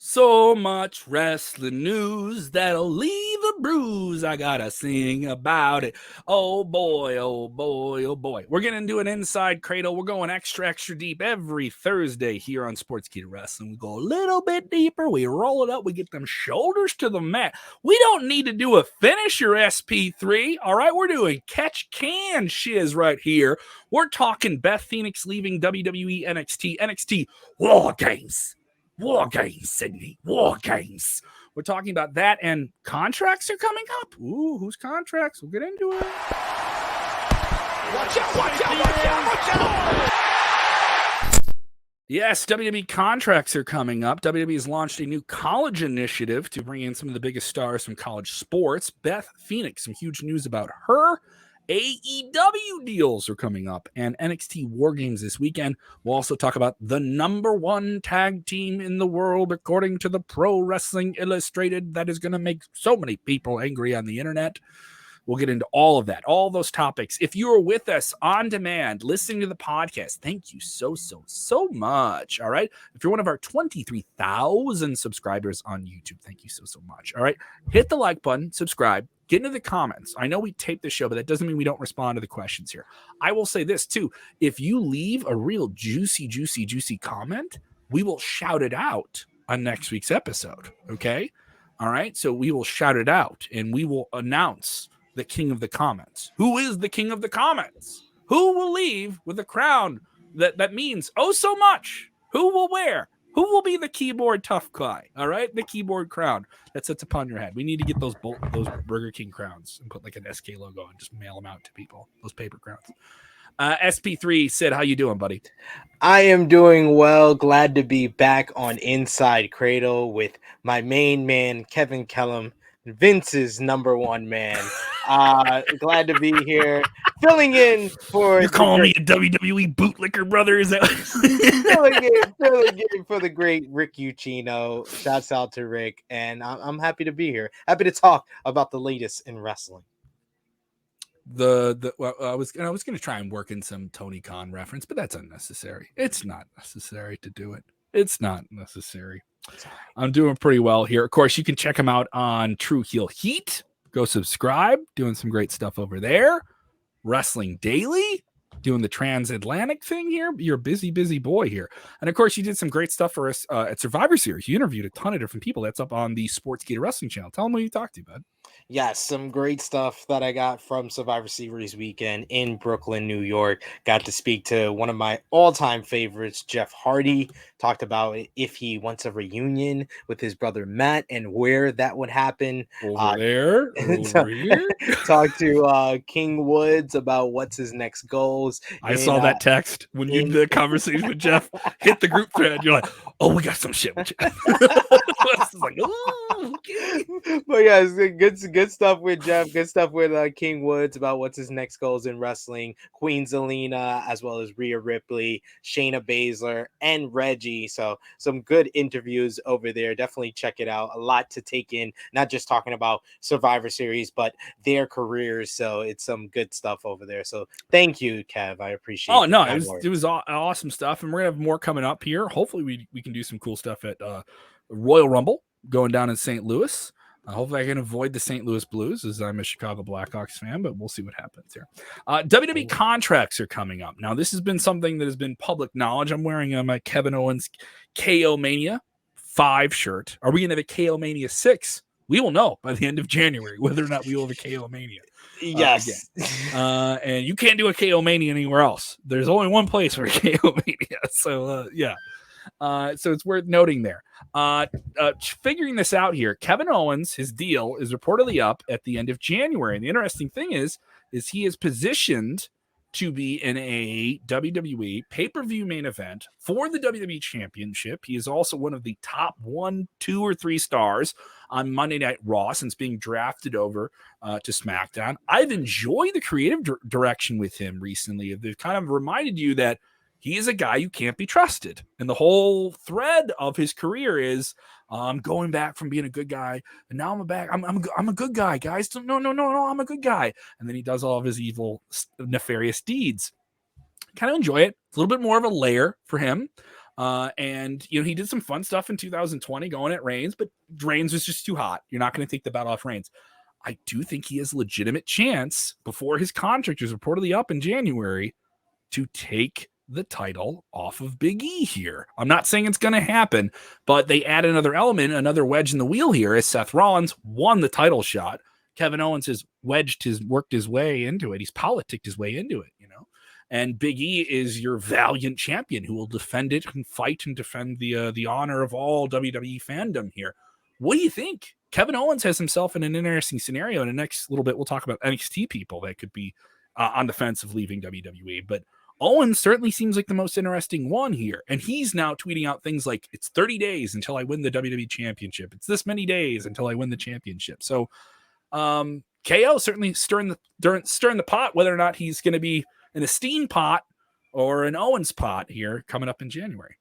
So much wrestling news that'll leave a bruise. I gotta sing about it. Oh boy, oh boy, oh boy. We're gonna do an inside Kradle. We're going extra deep every Thursday here on Sportskeeda Wrestling. We go a little bit deeper. We roll it up. We get them shoulders to the mat. We don't need to do a finisher SP3. All right, we're doing catch can shiz right here. We're talking Beth Phoenix leaving WWE NXT War Games. War Games, Sydney. War Games. We're talking about that, and contracts are coming up. Ooh, whose contracts? We'll get into it. Watch out, watch out, watch out, watch out! Yes, WWE contracts are coming up. WWE has launched a new college initiative to bring in some of the biggest stars from college sports. Beth Phoenix, some huge news about her. AEW deals are coming up, and NXT War Games this weekend. We'll also talk about the #1 tag team in the world, according to the Pro Wrestling Illustrated, that is going to make so many people angry on the internet. We'll get into all of that, all those topics. If you are with us on demand, listening to the podcast, thank you so much. All right. If you're one of our 23,000 subscribers on YouTube, thank you so much. All right. Hit the like button, subscribe, get into the comments. I know we tape the show, but that doesn't mean we don't respond to the questions here. I will say this too. If you leave a real juicy comment, we will shout it out on next week's episode. Okay. All right. So we will shout it out and we will announce the king of the comments. Who is the king of the comments? Who will leave with a crown that means oh so much? Who will wear? Who will be the keyboard tough guy? All right, the keyboard crown that sits upon your head. We need to get those Burger King crowns and put like an SK logo and just mail them out to people. Those paper crowns. SP3 said, "How you doing, buddy?" I am doing well. Glad to be back on Inside Kradle with my main man, Kevin Kellam, Vince's #1 man. Glad to be here, filling in for. You're calling me a WWE bootlicker, brother? Is that filling in for the great Rick Ucchino? Shouts out to Rick, and I'm happy to be here. Happy to talk about the latest in wrestling. I was gonna try and work in some Tony Khan reference, but that's unnecessary. It's not necessary to do it. It's not necessary. I'm doing pretty well here. Of course, you can check him out on True Heel Heat. Go subscribe. Doing some great stuff over there. Wrestling Daily. Doing the transatlantic thing here. You're a busy boy here. And of course, you did some great stuff for us at Survivor Series. You interviewed a ton of different people. That's up on the Sportskeeda Wrestling channel. Tell them who you talked to, bud. Yes, some great stuff that I got from Survivor Series weekend in Brooklyn, New York. Got to speak to one of my all-time favorites, Jeff Hardy. Talked about if he wants a reunion with his brother Matt and where that would happen. Over here. Talked to King Woods about what's his next goals. I saw that text when you did the conversation with Jeff. Hit the group thread. You're like, oh, we got some shit with Jeff. Like, oh, okay. But yeah, it's good stuff with Jeff. Good stuff with King Woods about what's his next goals in wrestling. Queen Zelina, as well as Rhea Ripley, Shayna Baszler, and Reggie. So some good interviews over there. Definitely check it out. A lot to take in. Not just talking about Survivor Series, but their careers. So it's some good stuff over there. So thank you, Kev. I appreciate it. Oh, no, it was awesome stuff. And we're going to have more coming up here. Hopefully we can do some cool stuff at Royal Rumble going down in St. Louis. Hopefully I can avoid the St. Louis Blues as I'm a Chicago Blackhawks fan, but we'll see what happens here. WWE contracts are coming up. Now, this has been something that has been public knowledge. I'm wearing my Kevin Owens KO Mania 5 shirt. Are we going to have a KO Mania 6? We will know by the end of January whether or not we will have a KO Mania. Yes. And you can't do a KO Mania anywhere else. There's only one place for a KO Mania. So, yeah. So it's worth noting there. Figuring this out here, Kevin Owens, his deal is reportedly up at the end of January. And the interesting thing is he is positioned to be in a WWE pay-per-view main event for the WWE Championship. He is also one of the top 1, 2, or 3 stars on Monday Night Raw since being drafted over to SmackDown. I've enjoyed the creative direction with him recently. They've kind of reminded you that he is a guy you can't be trusted. And the whole thread of his career is I'm going back from being a good guy. And now I'm back. I'm a good guy, guys. No, I'm a good guy. And then he does all of his evil, nefarious deeds. Kind of enjoy it. It's a little bit more of a layer for him. And he did some fun stuff in 2020 going at Reigns, but Reigns was just too hot. You're not going to take the belt off Reigns. I do think he has a legitimate chance before his contract is reportedly up in January to take the title off of Big E here. I'm not saying it's going to happen, but they add another element, another wedge in the wheel here as Seth Rollins won the title shot. Kevin Owens has worked his way into it. He's politicked his way into it, And Big E is your valiant champion who will defend it and fight and defend the honor of all WWE fandom here. What do you think? Kevin Owens has himself in an interesting scenario. In the next little bit, we'll talk about NXT people that could be on the fence of leaving WWE. But Owens certainly seems like the most interesting one here. And he's now tweeting out things like, it's 30 days until I win the WWE championship. It's this many days until I win the championship. So KO certainly stirring the pot, whether or not he's going to be an Esteem pot or an Owens pot here coming up in January.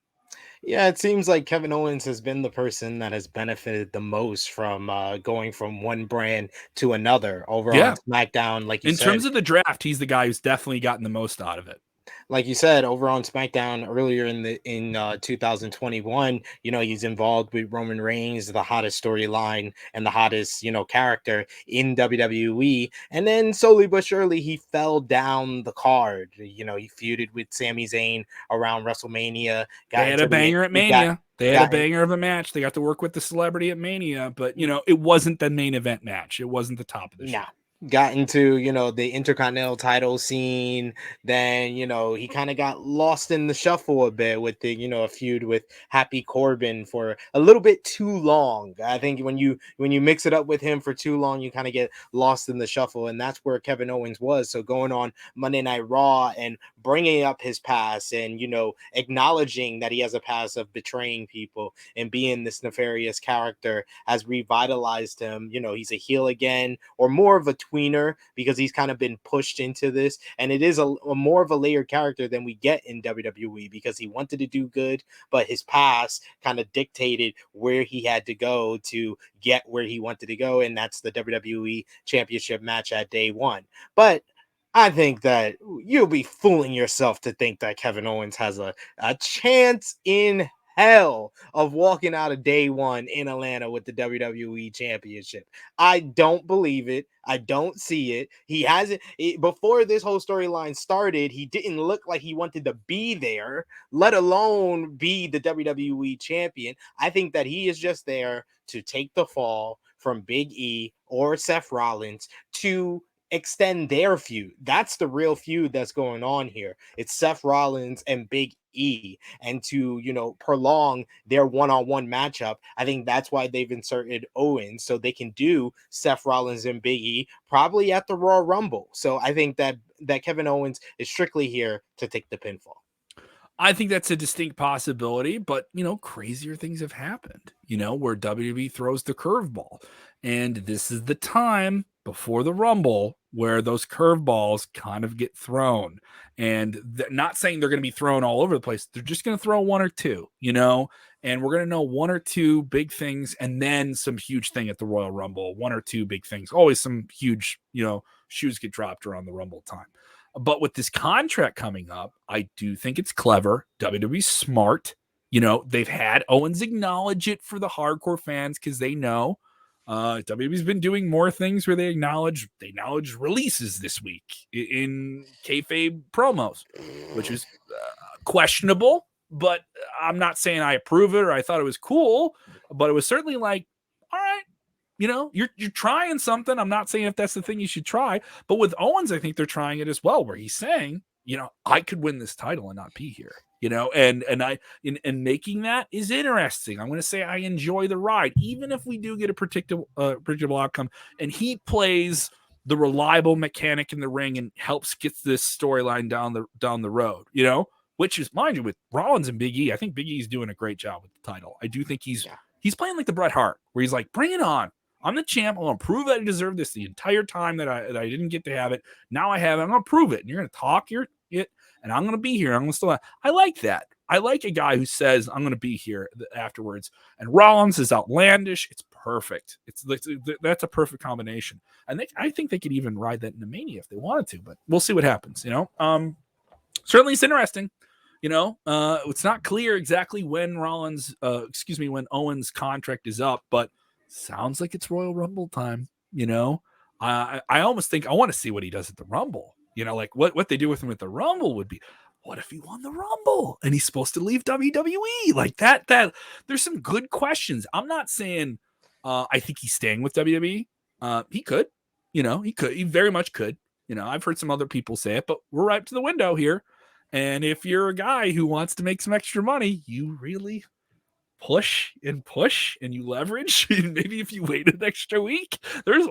Yeah, it seems like Kevin Owens has been the person that has benefited the most from going from one brand to another over on SmackDown. Like you said, in terms of the draft, he's the guy who's definitely gotten the most out of it. Like you said, over on SmackDown earlier in 2021, he's involved with Roman Reigns, the hottest storyline and the hottest, character in WWE. And then slowly but surely, he fell down the card. He feuded with Sami Zayn around WrestleMania. They had a banger at Mania. They had a banger of a match. They got to work with the celebrity at Mania, but it wasn't the main event match. It wasn't the top of the show. Got into the Intercontinental title scene. Then he kind of got lost in the shuffle a bit with the a feud with Happy Corbin for a little bit too long. I think when you mix it up with him for too long, you kind of get lost in the shuffle, and that's where Kevin Owens was. So going on Monday Night Raw and bringing up his past and acknowledging that he has a past of betraying people and being this nefarious character has revitalized him. He's a heel again, or more of a tweener, because he's kind of been pushed into this, and it is a more of a layered character than we get in WWE, because he wanted to do good, but his past kind of dictated where he had to go to get where he wanted to go, and that's the WWE Championship match at Day One. But I think that you'll be fooling yourself to think that Kevin Owens has a chance in hell of walking out of Day One in Atlanta with the WWE Championship. I don't believe it. I don't see it. He hasn't. Before this whole storyline started, he didn't look like he wanted to be there, let alone be the WWE champion. I think that he is just there to take the fall from Big E or Seth Rollins to extend their feud. That's the real feud that's going on here. It's Seth Rollins and Big E, and to prolong their one-on-one matchup. I think that's why they've inserted Owens, so they can do Seth Rollins and Big E probably at the Royal Rumble. So I think that Kevin Owens is strictly here to take the pinfall. I think that's a distinct possibility, but crazier things have happened, where WWE throws the curveball. And this is the time before the Rumble where those curveballs kind of get thrown. And not saying they're going to be thrown all over the place. They're just going to throw one or two, and we're going to know one or two big things and then some huge thing at the Royal Rumble. One or two big things. Always some huge, shoes get dropped around the Rumble time. But with this contract coming up, I do think it's clever. WWE's smart. They've had Owens acknowledge it for the hardcore fans because they know WWE's been doing more things where they acknowledge releases this week in kayfabe promos, which is questionable. But I'm not saying I approve it or I thought it was cool, but it was certainly like, all right. You're trying something. I'm not saying if that's the thing you should try, but with Owens, I think they're trying it as well, where he's saying, I could win this title and not be here, and making that is interesting. I'm going to say I enjoy the ride, even if we do get a predictable outcome, and he plays the reliable mechanic in the ring and helps get this storyline down the road, which is, mind you, with Rollins and Big E, I think Big E's doing a great job with the title. I do think he's playing like the Bret Hart, where he's like, bring it on. I'm the champ. I'm going to prove that I deserve this the entire time that I didn't get to have it. Now I have it. I'm going to prove it. And you're going to talk it, and I'm going to be here. I'm going to still. I like that. I like a guy who says, I'm going to be here afterwards. And Rollins is outlandish. It's perfect. That's a perfect combination. And I think they could even ride that into Mania if they wanted to, but we'll see what happens, Certainly it's interesting. It's not clear exactly when when Owens' contract is up, but sounds like it's Royal Rumble time. I almost think I want to see what he does at the Rumble. Like what they do with him at the Rumble would be, what if he won the Rumble and he's supposed to leave WWE like that? There's some good questions. I'm not saying I think he's staying with WWE. He could, he very much could. I've heard some other people say it, but we're right to the window here. And if you're a guy who wants to make some extra money, you really push and you leverage. Maybe if you wait an extra week, there's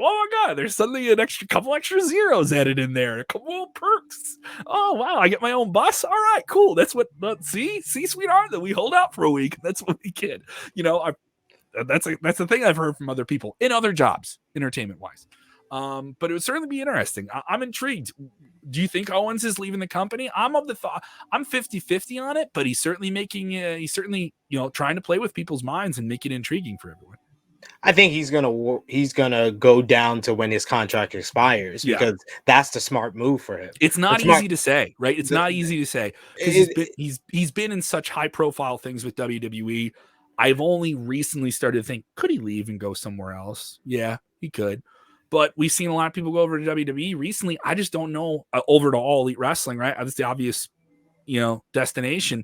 suddenly an extra couple extra zeros added in there, a couple of perks. Oh wow, I get my own bus. All right, cool. That's what see, sweetheart, that we hold out for a week. That's what we get. That's the thing I've heard from other people in other jobs, entertainment wise. But it would certainly be interesting. I'm intrigued. Do you think Owens is leaving the company? I'm of the thought I'm 50-50 on it, but he's certainly trying to play with people's minds and make it intriguing for everyone. I think he's gonna go down to when his contract expires because that's the smart move for him. It's not easy to say, right? It's not easy to say because he's been in such high profile things with WWE. I've only recently started to think, could he leave and go somewhere else? Yeah, he could. But we've seen a lot of people go over to WWE recently. I just don't know, over to All Elite Wrestling, right? That's the obvious, destination.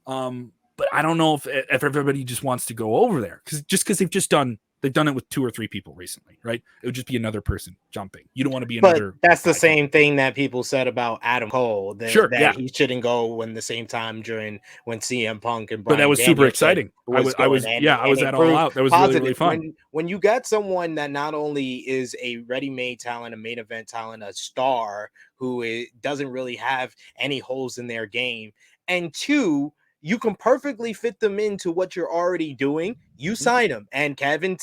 But I don't know if everybody just wants to go over there because they've done it with 2 or 3 people recently, right? It would just be another person jumping. You don't want to be another. But that's the same thing that people said about Adam Cole. That he shouldn't go when the same time when CM Punk and Bryan. But that was super exciting. I was at All Out. That was really, really fun. When you got someone that not only is a ready-made talent, a main event talent, a star who doesn't really have any holes in their game, and 2, you can perfectly fit them into what you're already doing. You sign him. And Kevin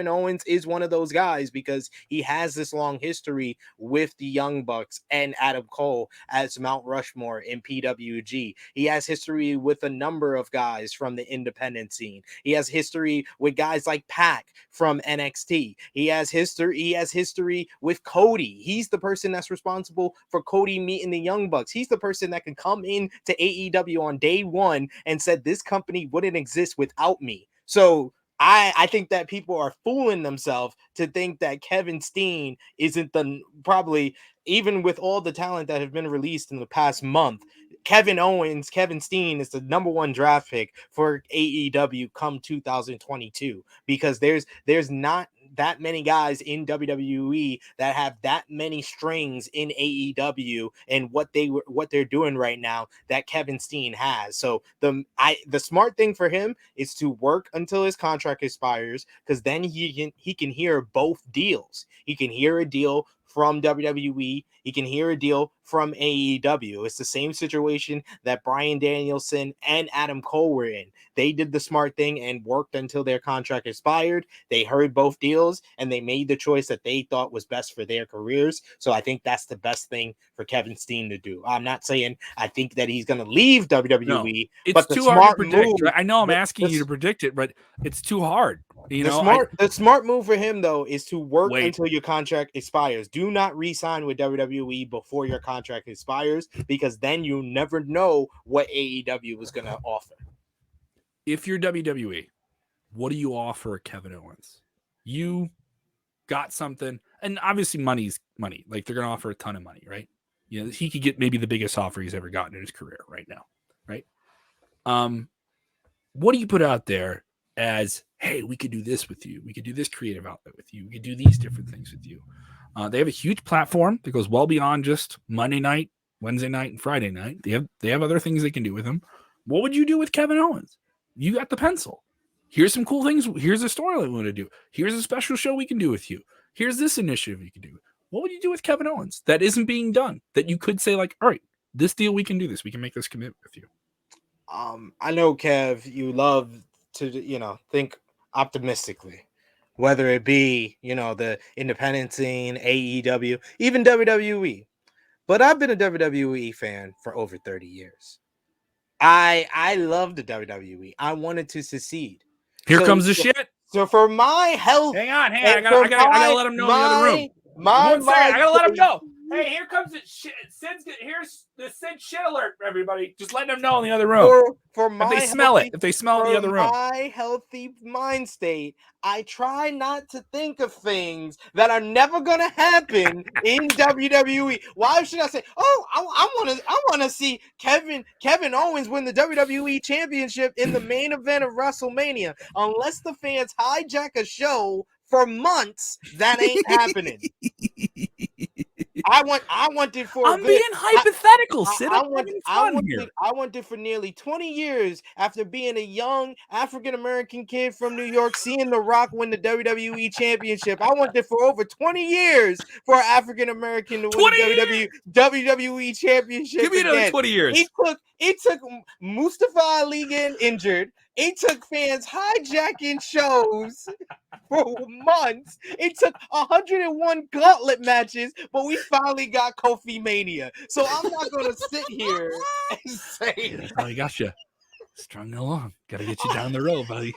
Owens is one of those guys because he has this long history with the Young Bucks and Adam Cole as Mount Rushmore in PWG. He has history with a number of guys from the independent scene. He has history with guys like Pac from NXT. He has history with Cody. He's the person that's responsible for Cody meeting the Young Bucks. He's the person that can come in to AEW on day 1 and said this company wouldn't exist without me. So I think that people are fooling themselves to think that Kevin Steen isn't probably, even with all the talent that have been released in the past month, Kevin Steen is the number 1 draft pick for AEW come 2022 because there's not that many guys in WWE that have that many strings in AEW and what they're doing right now that Kevin Steen has. So the smart thing for him is to work until his contract expires because then he can hear both deals. He can hear a deal from WWE. He can hear a deal from AEW. It's the same situation that Bryan Danielson and Adam Cole were in. They did the smart thing and worked until their contract expired. They heard both deals and they made the choice that they thought was best for their careers. So I think that's the best thing for Kevin Steen to do. I'm not saying I think that he's going to leave WWE, no, it's but too hard to predict. Right? I know I'm asking you to predict it, but it's too hard. The smart move for him though is to work until your contract expires. Do not re-sign with WWE before your contract expires because then you never know what AEW is going to offer. If you're WWE, what do you offer Kevin Owens? You got something, and obviously money's money. Like they're going to offer a ton of money, right? He could get maybe the biggest offer he's ever gotten in his career right now, right? What do you put out there as, hey, we could do this with you. We could do this creative outlet with you. We could do these different things with you. They have a huge platform that goes well beyond just Monday night, Wednesday night, and Friday night. They have other things they can do with him. What would you do with Kevin Owens? You got the pencil. Here's some cool things. Here's a story we want to do. Here's a special show we can do with you. Here's this initiative you can do. What would you do with Kevin Owens that isn't being done? That you could say like, all right, this deal, we can do this. We can make this commitment with you. I know, Kev, you love to, think optimistically, whether it be, the independent scene, AEW, even WWE. But I've been a WWE fan for over 30 years. I love the WWE. I wanted to succeed. Here comes the shit. So for my health, hang on. I gotta let him know in the other room. I gotta let him know. Hey, here comes it. Here's the Sid shit alert, everybody. Just letting them know in the other room. For my if they smell it in the other room. My healthy mind state, I try not to think of things that are never gonna happen in WWE. Why should I say, oh, I wanna see Kevin Owens win the WWE Championship in the main event of WrestleMania? Unless the fans hijack a show for months, that ain't happening. I want it for. I'm being hypothetical, Sid. I want it for nearly 20 years after being a young African American kid from New York, seeing The Rock win the WWE Championship. I want it for over 20 years for an African American to win the WWE Championship. Give me another 20 years. It took Mustafa Ali getting injured. It took fans hijacking shows for months. It took 101 gauntlet matches, but we finally got Kofi Mania. So I'm not going to sit here and say... I got you. Strung along. Got to get you down the road, buddy.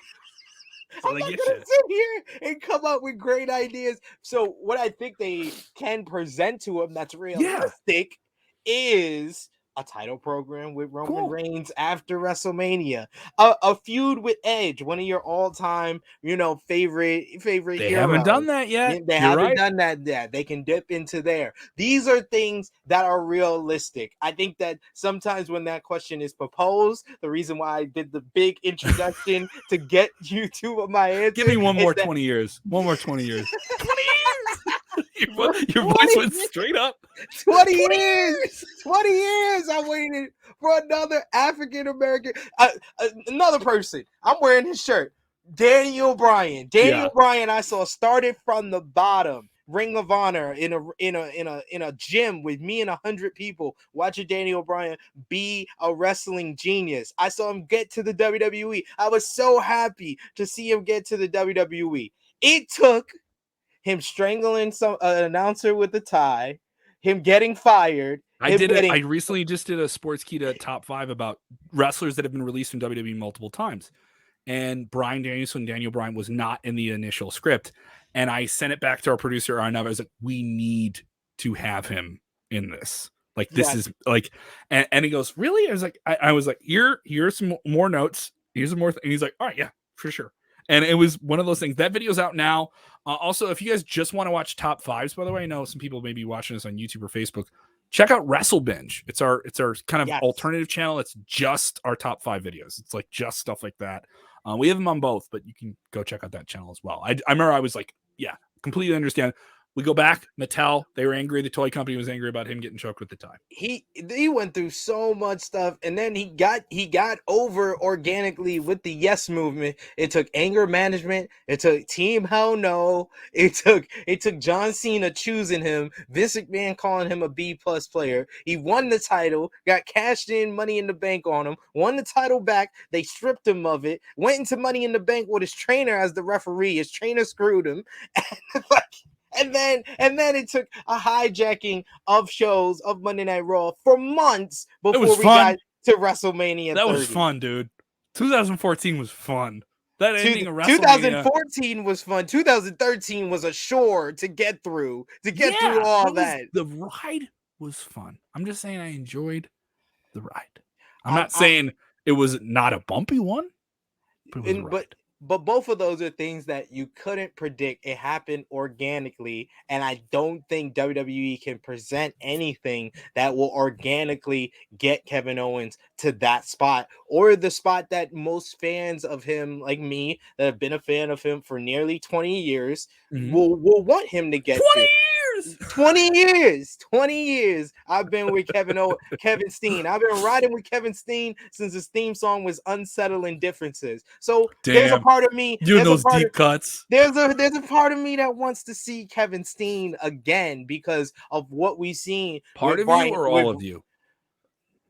I'm not going to sit here and come up with great ideas. So what I think they can present to them that's realistic is... a title program with Roman Reigns after WrestleMania, a feud with Edge, one of your all-time, favorite heroes. They haven't done that yet. They haven't done that yet. They can dip into there. These are things that are realistic. I think that sometimes when that question is proposed, the reason why I did the big introduction to get you to my answer. Give me one more 20 years. One more 20 years. 20 years. Your voice went straight up. 20 years. 20 years. I waited for another African American, another person. I'm wearing his shirt. Daniel Bryan. Bryan. I saw started from the bottom. Ring of Honor in a gym with me and 100 people watching Daniel Bryan be a wrestling genius. I saw him get to the WWE. I was so happy to see him get to the WWE. It took him strangling an announcer with a tie, him getting fired. I recently just did a Sportskeeda top 5 about wrestlers that have been released from WWE multiple times. And Bryan Danielson and Daniel Bryan was not in the initial script. And I sent it back to our producer, Arnav. I was like, we need to have him in this. Like, this is like, and he goes, really? I was like, here's some more notes. Here's some more. And he's like, all right, yeah, for sure. And it was one of those things. That video's out now. Also, if you guys just want to watch top 5s, by the way, I know some people may be watching this on YouTube or Facebook. Check out Wrestle Binge. It's our kind of alternative channel. It's just our top 5 videos. It's like just stuff like that. We have them on both, but you can go check out that channel as well. I remember I was like, yeah, completely understand. We go back, Mattel, they were angry. The toy company was angry about him getting choked with the tie. He went through so much stuff, and then he got over organically with the yes movement. It took anger management. It took Team Hell No. It took John Cena choosing him. Vince McMahon calling him a B+ player. He won the title, got cashed in Money in the Bank on him, won the title back. They stripped him of it, went into Money in the Bank with his trainer as the referee. His trainer screwed him. And then it took a hijacking of shows of Monday Night Raw for months before we got to WrestleMania. That was fun, dude. 2014 was fun. That ending of WrestleMania. 2014 was fun. 2013 was a chore to get through. Through all that. The ride was fun. I'm just saying I enjoyed the ride. I'm not saying it was not a bumpy one, but it was a ride. But both of those are things that you couldn't predict. It happened organically, and I don't think WWE can present anything that will organically get Kevin Owens to that spot, or the spot that most fans of him, like me, that have been a fan of him for nearly 20 years, will want him to get 20 years. I've been with Kevin Steen. I've been riding with Kevin Steen since his theme song was Unsettling Differences. So there's a part of me doing those deep cuts. There's a part of me that wants to see Kevin Steen again because of what we've seen. Part of you or all of you?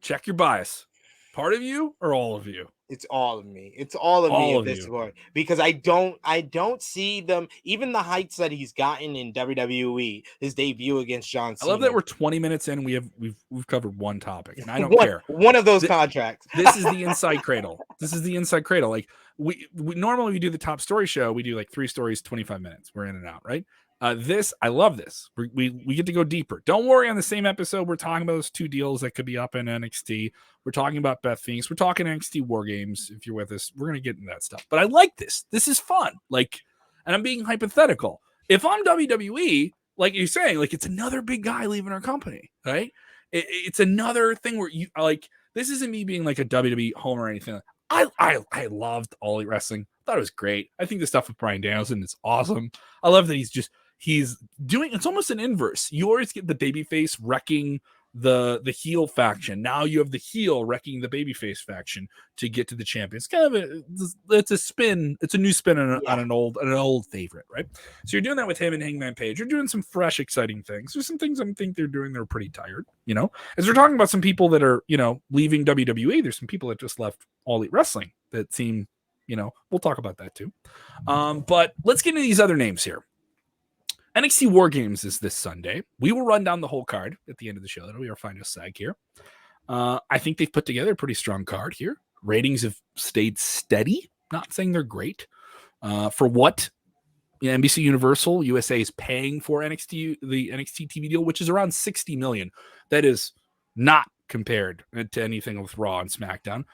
Check your bias. Part of you or all of you? It's all of me. It's all of me at this point because I don't see them. Even the heights that he's gotten in WWE, his debut against John Cena. I love that we're 20 minutes in. We've covered one topic, and I don't care. One of those contracts. This is the Inside Kradle. Like we normally do the top story show. We do like 3 stories, 25 minutes. We're in and out, right? I love this. We get to go deeper. Don't worry, on the same episode, we're talking about those 2 deals that could be up in NXT. We're talking about Beth Phoenix. We're talking Nxt War Games. If you're with us, we're going to get into that stuff. But I like this. This is fun. Like, and I'm being hypothetical. If I'm WWE, like you're saying, like, it's another big guy leaving our company, right? It's another thing where you like, this isn't me being like a WWE homer or anything. I loved All Elite Wrestling. I thought it was great. I think the stuff with Bryan Danielson is awesome. I love that he's doing, it's almost an inverse. You always get the babyface wrecking the heel faction. Now you have the heel wrecking the babyface faction to get to the champion. It's kind of it's a spin. It's a new spin on an old favorite, right? So you're doing that with him and Hangman Page. You're doing some fresh, exciting things. There's some things I think they're doing. They're pretty tired, as we're talking about some people that are, leaving WWE. There's some people that just left All Elite Wrestling that seem, we'll talk about that too. But let's get into these other names here. NXT War Games is this Sunday. We will run down the whole card at the end of the show. That'll be our final seg here. I think they've put together a pretty strong card here. Ratings have stayed steady. Not saying they're great. For what NBC Universal USA is paying for the NXT TV deal, which is around $60 million. That is not compared to anything with Raw and SmackDown.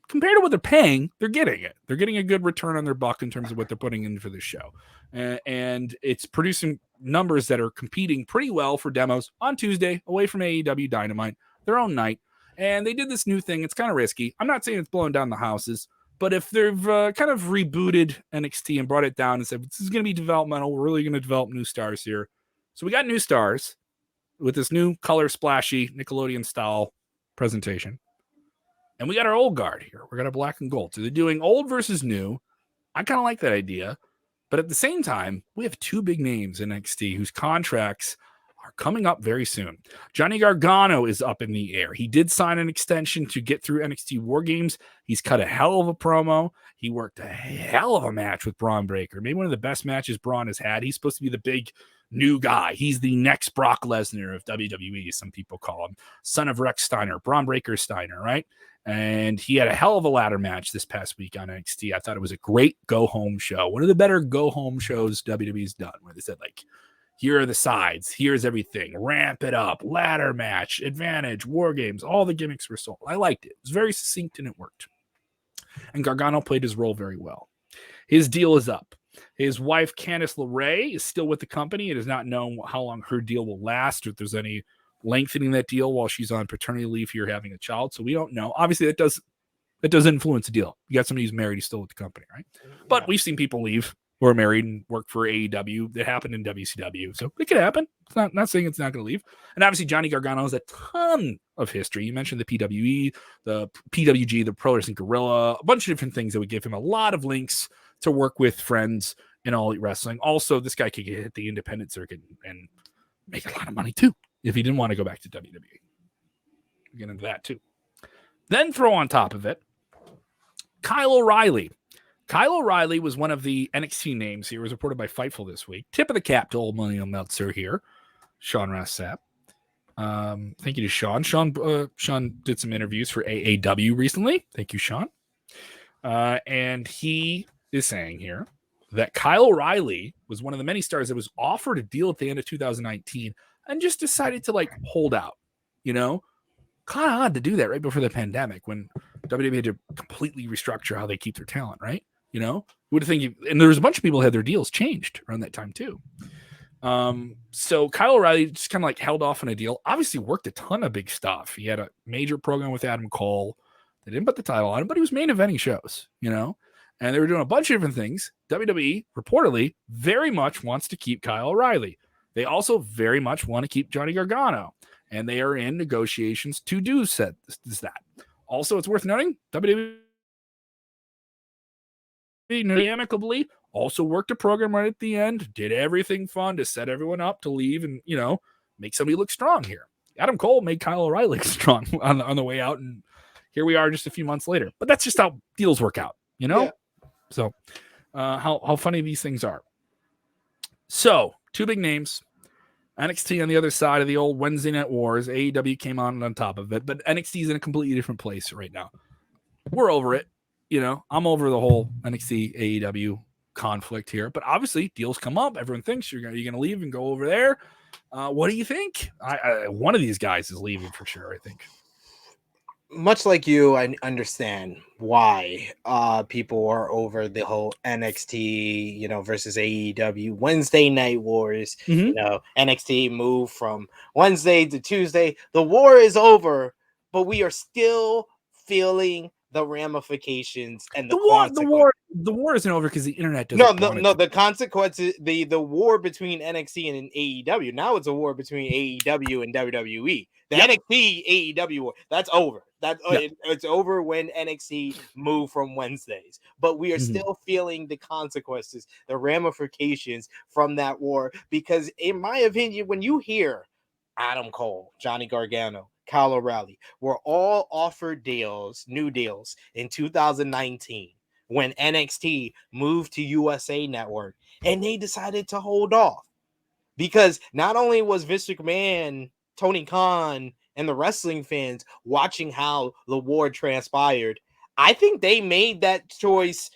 Compared to what they're paying, they're getting it. They're getting a good return on their buck in terms of what they're putting in for this show. And it's producing numbers that are competing pretty well for demos on Tuesday, away from AEW Dynamite, their own night. And they did this new thing. It's kind of risky. I'm not saying it's blowing down the houses, but if they've kind of rebooted NXT and brought it down and said, this is going to be developmental, we're really going to develop new stars here. So we got new stars with this new color splashy Nickelodeon style presentation. And we got our old guard here. We got our black and gold. So they're doing old versus new. I kind of like that idea. But at the same time, we have 2 big names in NXT whose contracts are coming up very soon. Johnny Gargano is up in the air. He did sign an extension to get through NXT War Games. He's cut a hell of a promo. He worked a hell of a match with Braun Breaker. Maybe one of the best matches Braun has had. He's supposed to be the big new guy. He's the next Brock Lesnar of WWE, some people call him. Son of Rex Steiner, Braun Breaker Steiner, right? And he had a hell of a ladder match this past week on NXT. I thought it was a great go-home show. One of the better go-home shows WWE's done, where they said, like, here are the sides, here's everything, ramp it up, ladder match, advantage, War Games, all the gimmicks were sold. I liked it. It was very succinct and it worked. And Gargano played his role very well. His deal is up. His wife, Candice LeRae, is still with the company. It is not known how long her deal will last or if there's any lengthening that deal while she's on paternity leave here having a child. So we don't know. Obviously, that does influence the deal. You got somebody who's married, he's still with the company, right? Yeah. But we've seen people leave who are married and work for AEW. That happened in WCW. So it could happen. It's not saying it's not going to leave. And obviously, Johnny Gargano has a ton of history. You mentioned the PWE, the PWG, the Pro Wrestling Guerrilla, a bunch of different things that would give him a lot of links to work with friends in All Elite Wrestling. Also, this guy could hit the independent circuit and make a lot of money too if he didn't want to go back to WWE. We'll get into that too. Then throw on top of it Kyle O'Reilly. Kyle O'Reilly was one of the NXT names here. It was reported by Fightful this week. Tip of the cap to old Millennial Meltzer here, Sean Rossap. Thank you to Sean. Sean did some interviews for AAW recently. Thank you, Sean. And he is saying here that Kyle O'Reilly was one of the many stars that was offered a deal at the end of 2019 and just decided to hold out, kind of odd to do that right before the pandemic when WWE had to completely restructure how they keep their talent, right? You would think, and there was a bunch of people who had their deals changed around that time too. So Kyle O'Reilly just kind of held off on a deal, obviously worked a ton of big stuff. He had a major program with Adam Cole. They didn't put the title on him, but he was main eventing shows, and they were doing a bunch of different things. WWE reportedly very much wants to keep Kyle O'Reilly. They also very much want to keep Johnny Gargano, and they are in negotiations to do that. Also, it's worth noting, WWE amicably also worked a program right at the end, did everything fun to set everyone up to leave and, make somebody look strong here. Adam Cole made Kyle O'Reilly strong on the way out, and here we are just a few months later. But that's just how deals work out, Yeah. So how funny these things are. So, 2 big names. NXT on the other side of the old Wednesday Night Wars. AEW came on top of it, but NXT is in a completely different place right now. We're over it. I'm over the whole NXT AEW conflict here, but obviously deals come up. Everyone thinks you're gonna leave and go over there. What do you think? One of these guys is leaving for sure, I think. Much like you, I understand why people are over the whole NXT, versus AEW Wednesday Night Wars. NXT moved from Wednesday to Tuesday. The war is over, but we are still feeling the ramifications and the war isn't over because the internet doesn't. No. The consequences, the war between NXT and AEW. Now it's a war between AEW and WWE. The NXT AEW war, that's over. It's over when NXT moved from Wednesdays, but we are still feeling the consequences, the ramifications from that war. Because in my opinion, when you hear Adam Cole, Johnny Gargano, Kyle O'Reilly were all offered new deals in 2019 when NXT moved to USA Network, and they decided to hold off because not only was Vince McMahon, Tony Khan, and the wrestling fans watching how the war transpired, I think they made that choice,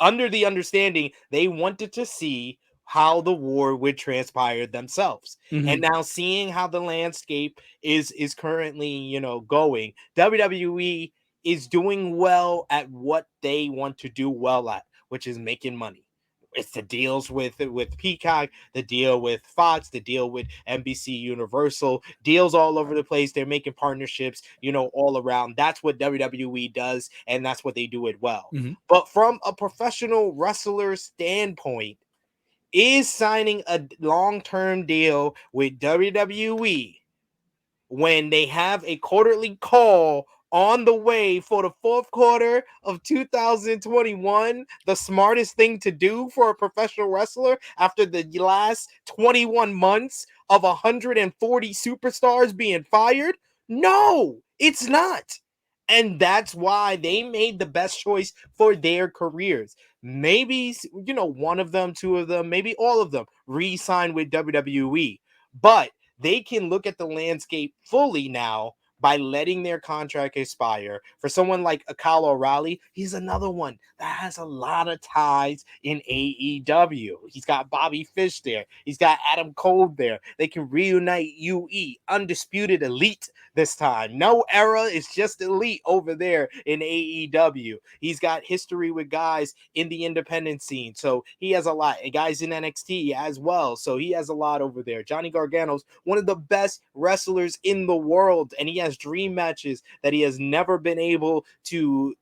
under the understanding they wanted to see how the war would transpire themselves. And now seeing how the landscape is currently, going, WWE is doing well at what they want to do well at, which is making money. It's the deals with Peacock, the deal with Fox, the deal with NBC Universal, deals all over the place. They're making partnerships, all around. That's what WWE does, and that's what they do it well. But from a professional wrestler standpoint, is signing a long-term deal with WWE when they have a quarterly call on the way for the fourth quarter of 2021 the smartest thing to do for a professional wrestler after the last 21 months of 140 superstars being fired? No, it's not. And that's why they made the best choice for their careers. Maybe, one of them, two of them, maybe all of them re-sign with WWE. But they can look at the landscape fully now by letting their contract expire. For someone like Kyle O'Reilly, he's another one that has a lot of ties in AEW. He's got Bobby Fish there. He's got Adam Cole there. They can reunite UE, undisputed elite this time. No era, it's just elite over there in AEW. He's got history with guys in the independent scene, so he has a lot. And guys in NXT as well, so he has a lot over there. Johnny Gargano's one of the best wrestlers in the world, and he has dream matches that he has never been able to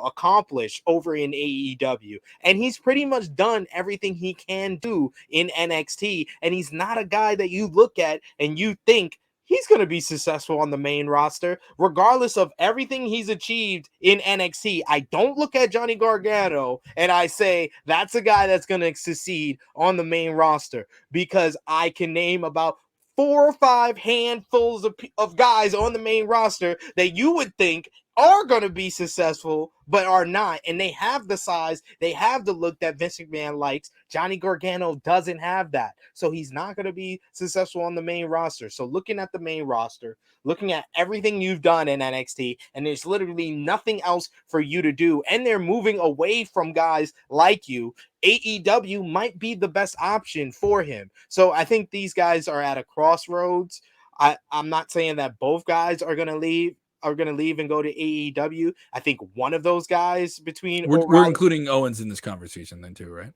accomplish over in AEW. And he's pretty much done everything he can do in NXT, and he's not a guy that you look at and you think he's going to be successful on the main roster, regardless of everything he's achieved in NXT. I don't look at Johnny Gargano and I say that's a guy that's going to succeed on the main roster, because I can name about 4 or 5 handfuls of guys on the main roster that you would think are going to be successful, but are not. And they have the size, they have the look that Vince McMahon likes. Johnny Gargano doesn't have that. So he's not going to be successful on the main roster. So looking at the main roster, looking at everything you've done in NXT, and there's literally nothing else for you to do, and they're moving away from guys like you, AEW might be the best option for him. So I think these guys are at a crossroads. I'm not saying that both guys are going to leave and go to AEW. I think one of those guys between we're including Owens in this conversation then too, right?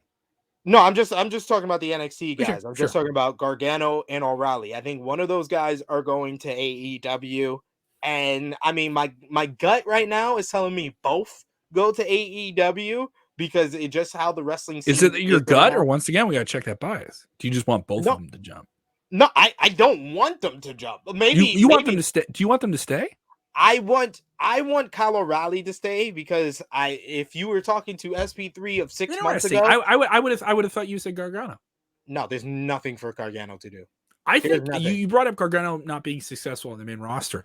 No, I'm just talking about the NXT guys. I'm just talking about Gargano and O'Reilly. I think one of those guys are going to AEW. And I mean, my gut right now is telling me both go to AEW, because it just how the wrestling scene is. It your gut, or once again we gotta check that bias? Do you just want both of them to jump? No, I don't want them to jump. Maybe you want them to stay. Do you want them to stay? I want Kyle O'Reilly to stay, because if you were talking to SP3 of 6 months ago, I would have thought you said Gargano. No, there's nothing for Gargano to do. I think you brought up Gargano not being successful on the main roster.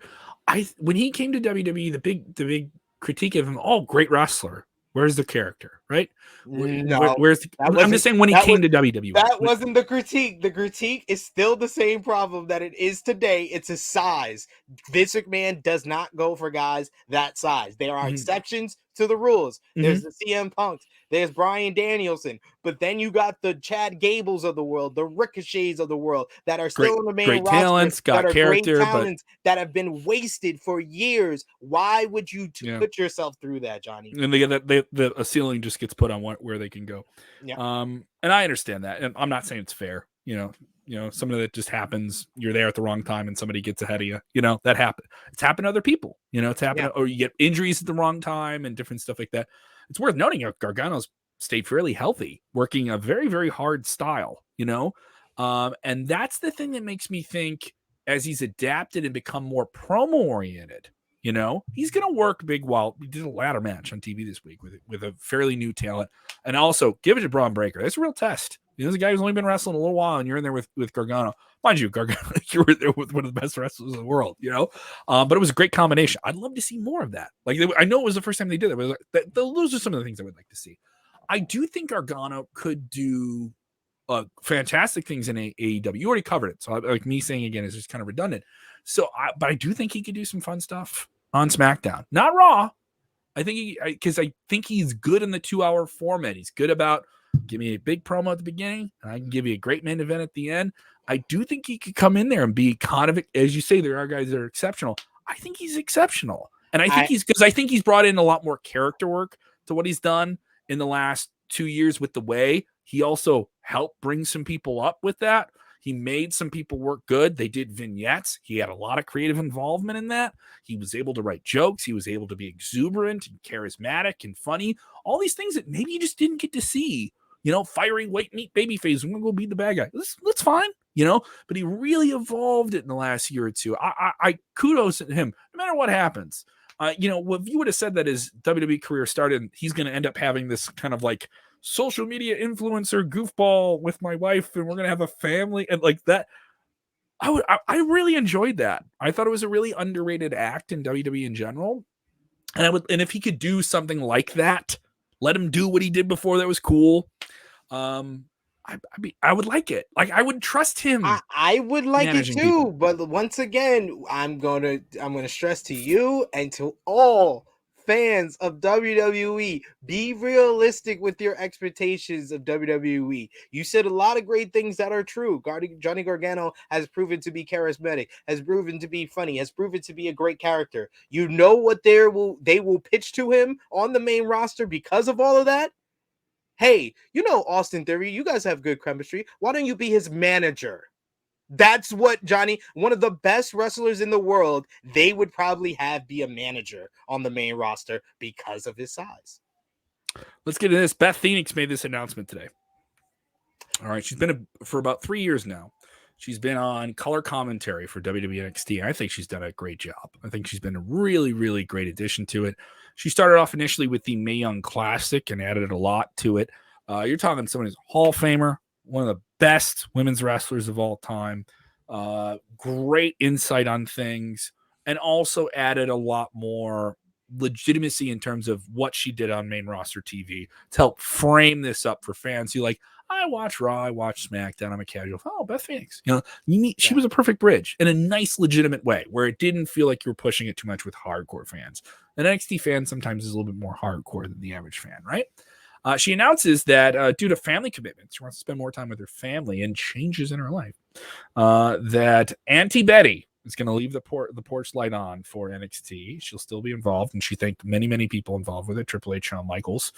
When he came to WWE, the big critique of him, great wrestler. Where's the character, right? No, I'm just saying when he came to WWE. That wasn't the critique. The critique is still the same problem that it is today. It's his size. Vince McMahon does not go for guys that size. There are exceptions to the rules. There's the CM Punks. There's Bryan Danielson. But then you got the Chad Gables of the world, the Ricochets of the world that are still in the main roster. Talents, got that are character, great talents that have been wasted for years. Why would you put yourself through that, Johnny? And they get a ceiling just gets put on where they can go. Yeah. And I understand that. And I'm not saying it's fair. Something that just happens. You're there at the wrong time and somebody gets ahead of you. That happened. It's happened to other people. It's happened, or you get injuries at the wrong time and different stuff like that. It's worth noting Gargano's stayed fairly healthy, working a very, very hard style, and that's the thing that makes me think as he's adapted and become more promo oriented, he's going to work big while we did a ladder match on TV this week with a fairly new talent. And also give it to Braun Breaker. That's a real test. This is a guy who's only been wrestling a little while, and you're in there with Gargano. Mind you, Gargano, you were there with one of the best wrestlers in the world, but it was a great combination. I'd love to see more of that. Like, I know it was the first time they did it, but those are some of the things I would like to see. I do think Gargano could do fantastic things in AEW. You already covered it, so like me saying again is just kind of redundant. So, but I do think he could do some fun stuff on SmackDown, not Raw. I think because I think he's good in the 2-hour format. He's good about give me a big promo at the beginning, and I can give you a great main event at the end. I do think he could come in there and be kind of, as you say, there are guys that are exceptional. I think he's exceptional, and I think he's brought in a lot more character work to what he's done in the last 2 years with the way. He also helped bring some people up with that. He made some people work good. They did vignettes. He had a lot of creative involvement in that. He was able to write jokes. He was able to be exuberant and charismatic and funny. All these things that maybe you just didn't get to see. Fiery white meat baby face. I'm going to go beat the bad guy. That's fine, but he really evolved it in the last year or two. I kudos to him, no matter what happens. If you would have said that his WWE career started, he's going to end up having this kind of like social media influencer goofball with my wife, and we're going to have a family and like that. I really enjoyed that. I thought it was a really underrated act in WWE in general. And if he could do something like that, let him do what he did before that was cool. I would like it. Like, I would trust him. I would like it too, people. But once again, I'm gonna stress to you and to all fans of WWE, be realistic with your expectations of WWE. You said a lot of great things that are true. Johnny Gargano has proven to be charismatic, has proven to be funny, has proven to be a great character. You know what they will pitch to him on the main roster because of all of that? Hey, Austin Theory, you guys have good chemistry. Why don't you be his manager? That's what Johnny, one of the best wrestlers in the world, they would probably be a manager on the main roster because of his size. Let's get into this. Beth Phoenix made this announcement today. All right, she's been for about 3 years now. She's been on color commentary for WWE NXT. I think she's done a great job. I think she's been a really, really great addition to it. She started off initially with the Mae Young Classic and added a lot to it. You're talking someone who's a Hall of Famer, one of the best women's wrestlers of all time, great insight on things, and also added a lot more legitimacy in terms of what she did on main roster TV to help frame this up for fans who I watch Raw, I watch SmackDown, I'm a casual. Oh, Beth Phoenix. She was a perfect bridge in a nice, legitimate way where it didn't feel like you were pushing it too much with hardcore fans. An NXT fan sometimes is a little bit more hardcore than the average fan, right? She announces that due to family commitments, she wants to spend more time with her family and changes in her life, that Auntie Betty is going to leave the porch light on for NXT. She'll still be involved, and she thanked many, many people involved with it. Triple H, Shawn Michaels,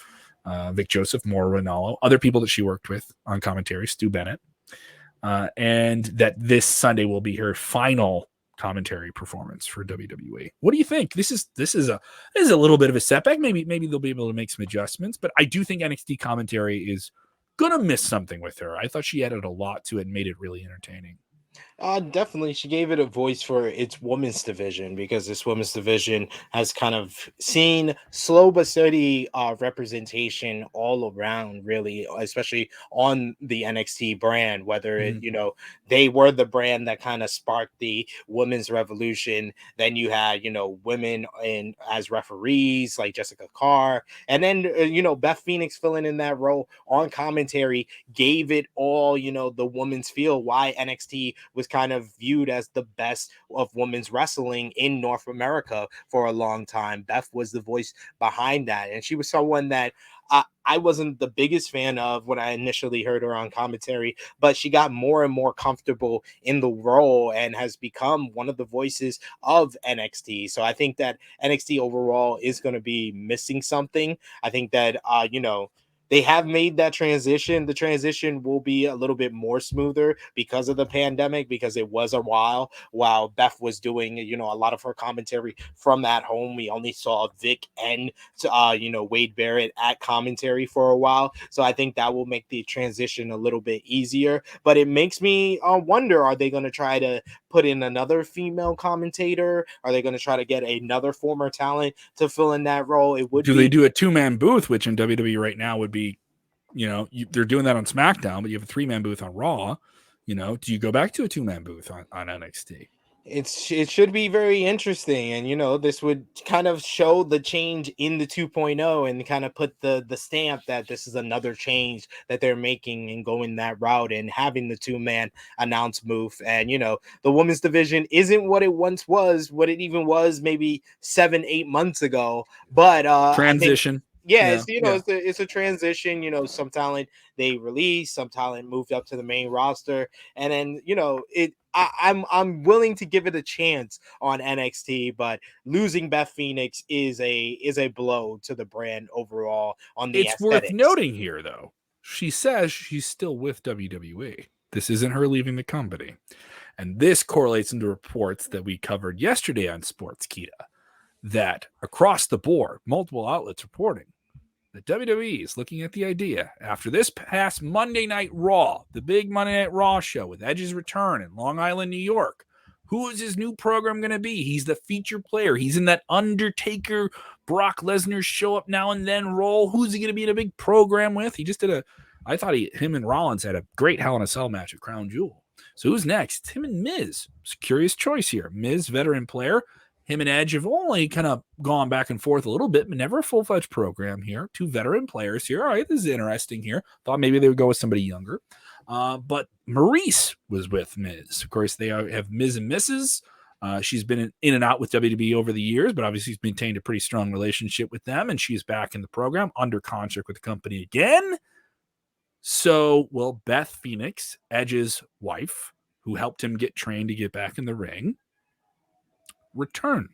Vic Joseph, Mauro Ranallo, other people that she worked with on commentary, Stu Bennett, and that this Sunday will be her final commentary performance for WWE. What do you think? This is a little bit of a setback. Maybe they'll be able to make some adjustments, but I do think NXT commentary is gonna miss something with her. I thought she added a lot to it and made it really entertaining. Definitely. She gave it a voice for its women's division because this women's division has kind of seen slow but steady representation all around, really, especially on the NXT brand, whether it, they were the brand that kind of sparked the women's revolution. Then you had, women as referees like Jessica Carr. And then, Beth Phoenix filling in that role on commentary gave it all, the women's feel, why NXT was kind of viewed as the best of women's wrestling in North America for a long time. Beth was the voice behind that, and she was someone that I wasn't the biggest fan of when I initially heard her on commentary, but she got more and more comfortable in the role and has become one of the voices of NXT. So I think that NXT overall is going to be missing something. I think that, they have made that transition. The transition will be a little bit more smoother because of the pandemic, because it was a while Beth was doing, a lot of her commentary from at home. We only saw Vic and, Wade Barrett at commentary for a while. So I think that will make the transition a little bit easier. But it makes me wonder, are they going to try to put in another female commentator? Are they going to try to get another former talent to fill in that role? It would they do a 2-man booth, which in WWE right now would be, they're doing that on SmackDown, but you have a 3-man booth on Raw. Do you go back to a 2-man booth on NXT? It should be very interesting, and this would kind of show the change in the 2.0 and kind of put the stamp that this is another change that they're making and going that route and having the 2-man announce booth. And the women's division isn't what it once was, what it even was maybe 7-8 months ago, but transition. It's a transition. Some talent they released, some talent moved up to the main roster, and then I'm willing to give it a chance on NXT, but losing Beth Phoenix is a blow to the brand overall on the aesthetics. Worth noting here, though, she says she's still with WWE. This isn't her leaving the company. And this correlates into reports that we covered yesterday on Sportskeeda, that across the board, multiple outlets reporting that WWE is looking at the idea after this past Monday Night Raw, the big Monday Night Raw show with Edge's return in Long Island, New York. Who is his new program going to be? He's the feature player. He's in that Undertaker, Brock Lesnar show up now and then role. Who's he going to be in a big program with? He just did I thought him and Rollins had a great Hell in a Cell match at Crown Jewel. So who's next? Him and Miz. It's a curious choice here. Miz, veteran player. Him and Edge have only kind of gone back and forth a little bit, but never a full-fledged program here. 2 veteran players here. All right, this is interesting here. Thought maybe they would go with somebody younger. But Maurice was with Miz. Of course, they have Miz and Mrs. She's been in and out with WWE over the years, but obviously she's maintained a pretty strong relationship with them, and she's back in the program under contract with the company again. So, will Beth Phoenix, Edge's wife, who helped him get trained to get back in the ring, return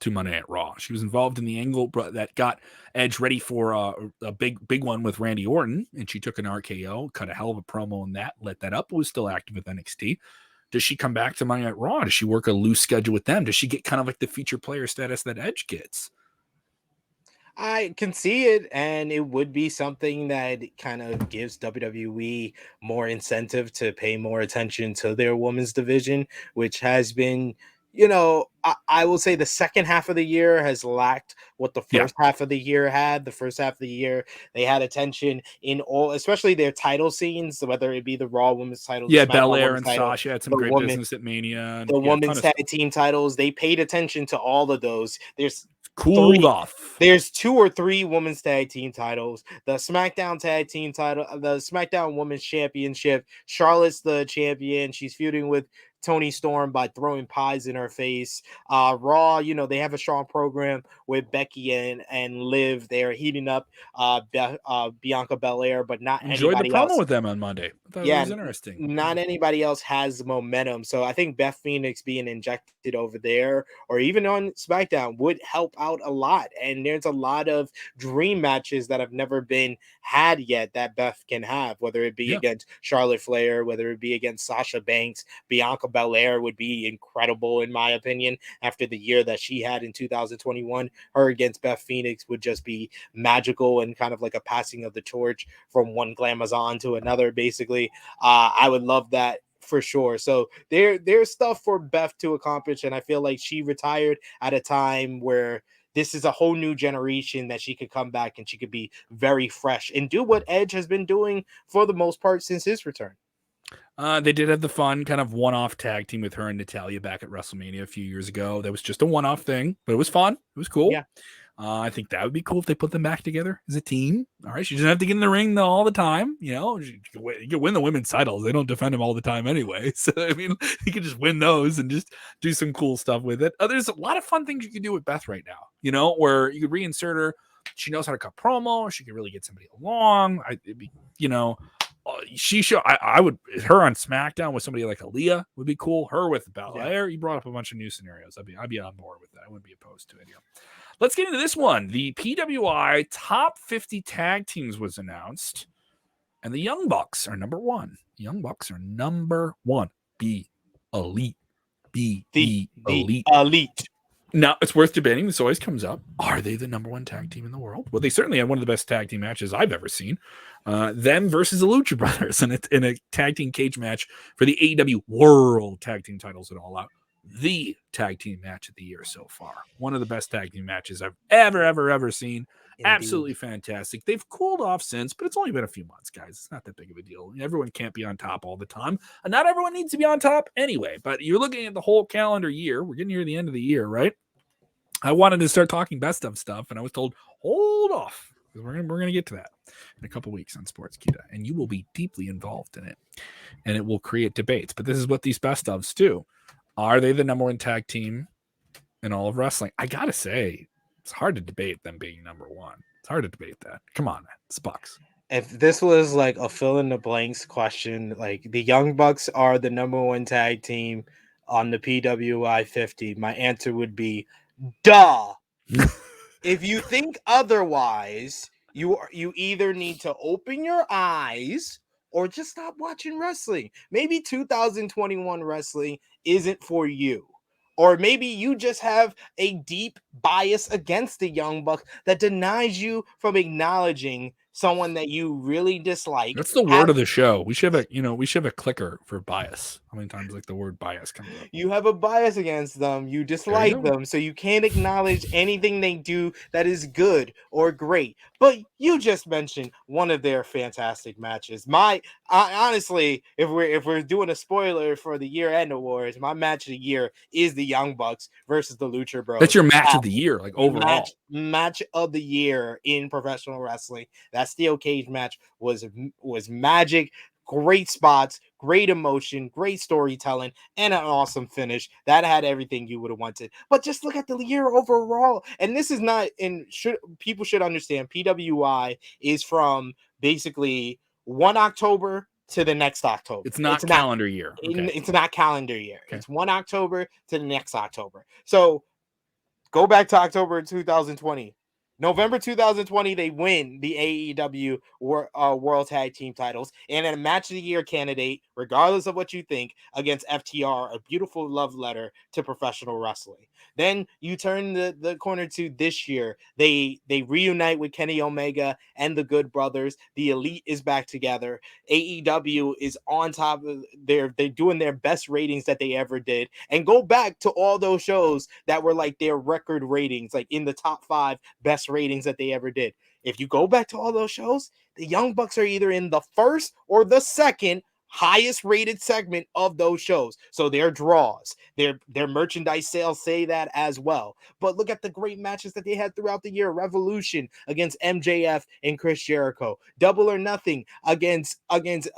to Monday Night Raw? She was involved in the angle that got Edge ready for a big one with Randy Orton, and she took an RKO, cut a hell of a promo on that, let that up, was still active with NXT. Does she come back to Monday Night Raw? Does she work a loose schedule with them? Does she get kind of like the feature player status that Edge gets? I can see it, and it would be something that kind of gives WWE more incentive to pay more attention to their women's division, which has been, I will say the second half of the year has lacked what the first half of the year had. The first half of the year, they had attention in all, especially their title scenes, whether it be the Raw Women's title. Yeah, Belair and Sasha had some great business at Mania. The women's tag team titles, they paid attention to all of those. There's off. There's 2 or 3 women's tag team titles. The SmackDown tag team title, the SmackDown Women's Championship. Charlotte's the champion. She's feuding with Toni Storm by throwing pies in her face. Raw, they have a strong program with Becky and Liv. They're heating up Bianca Belair, but not enjoyed anybody the promo else. With them on Monday. I thought it was interesting. Not anybody else has momentum. So I think Beth Phoenix being injected over there or even on SmackDown would help out a lot. And there's a lot of dream matches that have never been had yet that Beth can have, whether it be against Charlotte Flair, whether it be against Sasha Banks. Bianca Belair would be incredible, in my opinion, after the year that she had in 2021. Her against Beth Phoenix would just be magical and kind of like a passing of the torch from one glamazon to another, basically. I would love that for sure. So there's stuff for Beth to accomplish, and I feel like she retired at a time where this is a whole new generation that she could come back and she could be very fresh and do what Edge has been doing for the most part since his return. They did have the fun kind of one-off tag team with her and Natalya back at WrestleMania a few years ago. That was just a one-off thing, but it was fun. It was cool. Yeah. I think that would be cool if they put them back together as a team. All right, she doesn't have to get in the ring all the time. You can win the women's titles. They don't defend them all the time anyway. So I mean, you can just win those and just do some cool stuff with it. There's a lot of fun things you can do with Beth right now. Where you could reinsert her. She knows how to cut promo. She can really get somebody along. I would her on SmackDown with somebody like Aaliyah would be cool. Her with Belair. You brought up a bunch of new scenarios. I'd be on board with that. I wouldn't be opposed to it. Yeah. Let's get into this one. The PWI top 50 tag teams was announced, and the Young Bucks are number one. Young Bucks are number one. Be elite. Be the elite. Elite. Now, it's worth debating. This always comes up. Are they the number one tag team in the world? Well, they certainly had one of the best tag team matches I've ever seen. Them versus the Lucha Brothers in a tag team cage match for the AEW World Tag Team titles at All Out. The tag team match of the year so far. One of the best tag team matches I've ever seen. Indeed. Absolutely fantastic. They've cooled off since, but it's only been a few months, guys. It's not that big of a deal. Everyone can't be on top all the time. And not everyone needs to be on top anyway. But you're looking at the whole calendar year. We're getting near the end of the year, right? I wanted to start talking best of stuff, and I was told, hold off. We're gonna get to that in a couple weeks on Sportskeeda, and you will be deeply involved in it. And it will create debates. But this is what these best ofs do. Are they the number one tag team in all of wrestling? I gotta say, it's hard to debate them being number one. It's hard to debate that. Come on, man. It's Bucks. If this was like a fill in the blanks question, like the Young Bucks are the number one tag team on the PWI 50, my answer would be duh. If you think otherwise, you either need to open your eyes or just stop watching wrestling. Maybe 2021 wrestling isn't for you. Or maybe you just have a deep bias against the Young Bucks that denies you from acknowledging someone that you really dislike. That's the word of the show. We should have a clicker for bias. How many times like the word bias comes up? You have a bias against them. You dislike them, so you can't acknowledge anything they do that is good or great. But you just mentioned one of their fantastic matches. Honestly, if we're doing a spoiler for the year-end awards, my match of the year is the Young Bucks versus the Lucha Bros. That's your match of the year, like overall. Match of the year in professional wrestling. That steel cage match was magic. Great spots, great emotion, great storytelling, and an awesome finish that had everything you would have wanted. But just look at the year overall. And this is not people should understand PWI is from basically 1 October to the next October. It's not calendar year. Okay. It's not calendar year. Okay. It's 1 October to the next October. So go back to October 2020. November 2020, they win the AEW World Tag Team titles and a match of the year candidate, regardless of what you think, against FTR, a beautiful love letter to professional wrestling. Then you turn the corner to this year. They reunite with Kenny Omega and the Good Brothers. The Elite is back together. AEW is on top of they're doing their best ratings that they ever did. And go back to all those shows that were like their record ratings, like in the top 5 best ratings that they ever did. If you go back to all those shows, the Young Bucks are either in the first or the second highest rated segment of those shows. So their draws, their merchandise sales say that as well. But look at the great matches that they had throughout the year. Revolution against MJF and Chris Jericho. Double or Nothing against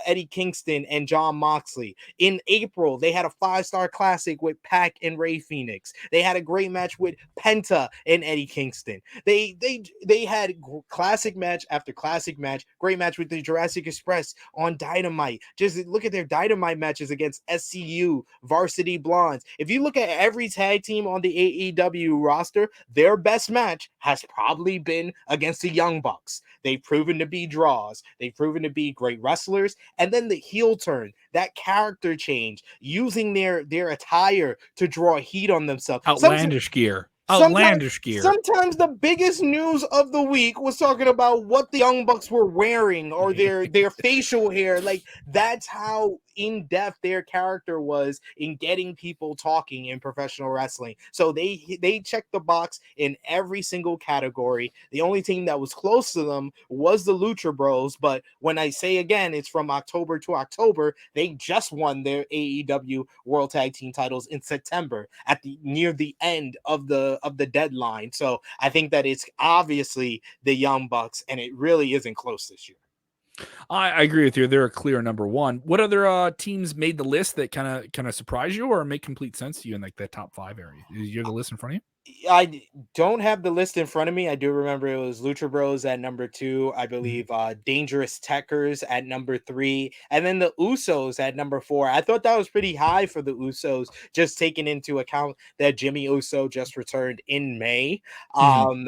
Eddie Kingston and Jon Moxley. In April, they had a 5-star classic with Pac and Ray Phoenix. They had a great match with Penta and Eddie Kingston. They had classic match after classic match. Great match with the Jurassic Express on Dynamite. Just look at their Dynamite matches against SCU, Varsity Blondes. If you look at every tag team on the AEW roster, their best match has probably been against the Young Bucks. They've proven to be draws. They've proven to be great wrestlers. And then the heel turn, that character change, using their attire to draw heat on themselves. Outlandish gear. Outlandish gear. Sometimes the biggest news of the week was talking about what the Young Bucks were wearing or their facial hair. Like, that's how in-depth their character was in getting people talking in professional wrestling. So they checked the box in every single category. The only team that was close to them was the Lucha Bros, but when I say again, it's from October to October. They just won their AEW World Tag Team titles in September at the near the end of the deadline. So I think that it's obviously the Young Bucks, and it really isn't close this year. I agree with you. They're a clear number one. What other teams made the list that kind of surprise you or make complete sense to you in like the top 5 area? You have the list in front of you? I don't have the list in front of me. I do remember it was Lucha Bros at number 2. I believe Dangerous Techers at number 3. And then the Usos at number 4. I thought that was pretty high for the Usos, just taking into account that Jimmy Uso just returned in May. I'm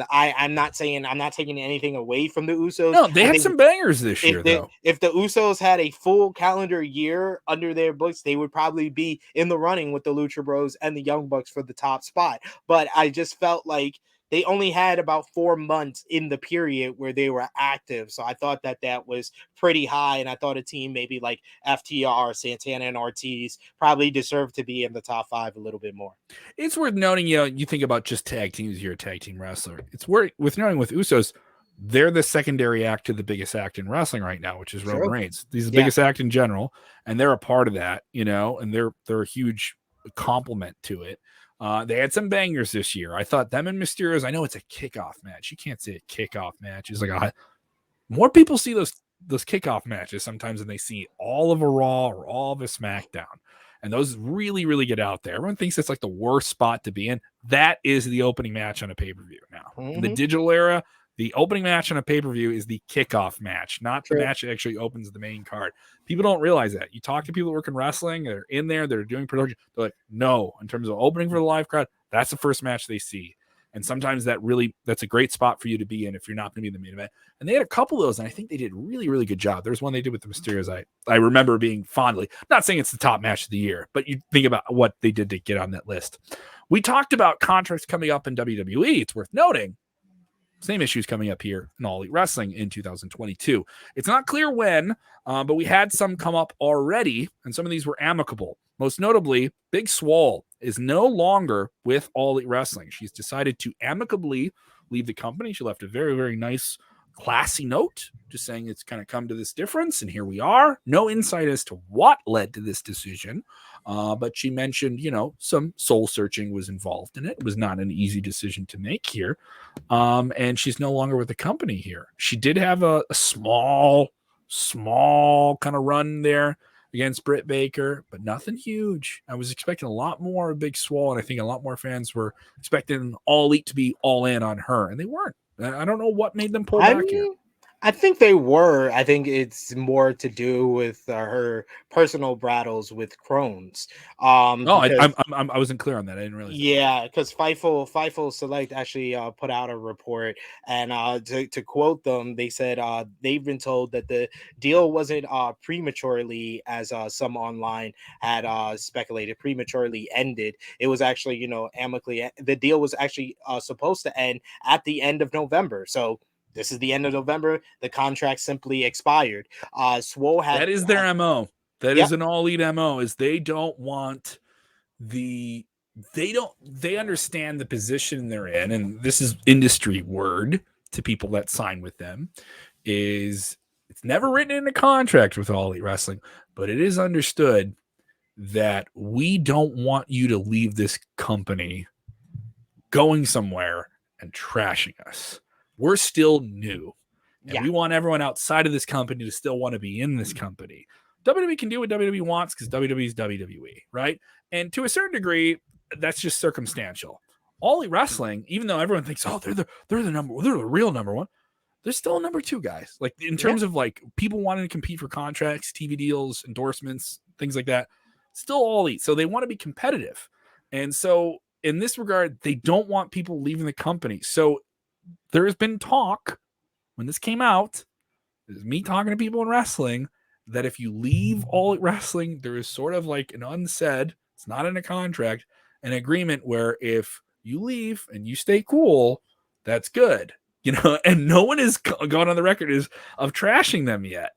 not taking anything away from the Usos. No, they had some bangers this year, though. If the Usos had a full calendar year under their books, they would probably be in the running with the Lucha Bros and the Young Bucks for the top spot. But I just felt like they only had about 4 months in the period where they were active. So I thought that was pretty high. And I thought a team maybe like FTR, Santana, and Ortiz probably deserved to be in the top 5 a little bit more. It's worth noting, you think about just tag teams, you're a tag team wrestler. It's worth noting with Usos, they're the secondary act to the biggest act in wrestling right now, which is Roman Reigns. He's the biggest act in general, and they're a part of that, and they're a huge compliment to it. They had some bangers this year. I thought them and Mysterios, I know it's a kickoff match. You can't say a kickoff match. It's like more people see those kickoff matches sometimes than they see all of a Raw or all of a SmackDown. And those really, really get out there. Everyone thinks it's like the worst spot to be in. That is the opening match on a pay-per-view now. In the digital era, the opening match on a pay-per-view is the kickoff match, not the match that actually opens the main card. People don't realize that. You talk to people that work in wrestling, they're in there, they're doing production. They're like, no, in terms of opening for the live crowd, that's the first match they see. And sometimes that's a great spot for you to be in if you're not going to be in the main event. And they had a couple of those, and I think they did a really, really good job. There's one they did with the Mysterios I remember being fondly. Not saying it's the top match of the year, but you think about what they did to get on that list. We talked about contracts coming up in WWE. It's worth noting. Same issues coming up here in All Elite Wrestling in 2022. It's not clear when, but we had some come up already, and some of these were amicable. Most notably, Big Swole is no longer with All Elite Wrestling. She's decided to amicably leave the company. She left a very, very nice, classy note, just saying it's kind of come to this difference, and here we are. No insight as to what led to this decision, but she mentioned, some soul searching was involved in it. It was not an easy decision to make here, and she's no longer with the company here. She did have a small kind of run there against Britt Baker, but nothing huge. I was expecting a lot more of Big Swole, and I think a lot more fans were expecting All Elite to be all in on her, and they weren't. I don't know what made them pull back here. I think they were. I think it's more to do with her personal battles with Crohn's. I wasn't clear on that. I didn't realize. Yeah, because Fightful Select actually put out a report, and to quote them, they said they've been told that the deal wasn't prematurely, as some online had speculated, prematurely ended. It was actually, amicably. The deal was actually supposed to end at the end of November. So this is the end of November. The contract simply expired. Swole had that is their MO. That is an All Elite MO. Is they don't want they understand the position they're in, and this is industry word to people that sign with them. Is it's never written in a contract with All Elite Wrestling, but it is understood that we don't want you to leave this company going somewhere and trashing us. We're still new, and we want everyone outside of this company to still want to be in this company. WWE can do what WWE wants because WWE is WWE, right? And to a certain degree, that's just circumstantial. All Elite Wrestling, even though everyone thinks, they're the real number one, they're still number 2 guys. Like in terms of like people wanting to compete for contracts, TV deals, endorsements, things like that, still All Elite. So they want to be competitive, and so in this regard, they don't want people leaving the company. So there has been talk when this came out, this is me talking to people in wrestling, that if you leave All Elite Wrestling, there is sort of like an unsaid, it's not in a contract, an agreement where if you leave and you stay cool, that's good, and no one has gone on the record of trashing them yet,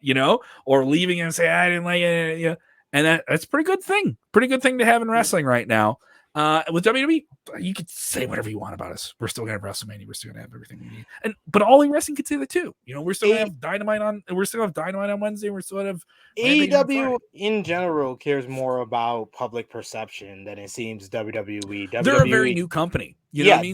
or leaving and say, I didn't like it, And that's a pretty good thing. Pretty good thing to have in wrestling right now. With WWE, you could say whatever you want about us. We're still gonna have WrestleMania. We're still gonna have everything we need. But All Elite Wrestling could say that too. We're still gonna have Dynamite on. We're still gonna have Dynamite on Wednesday. We're still gonna have AEW in general cares more about public perception than it seems WWE. They're a very new company. You know what I mean?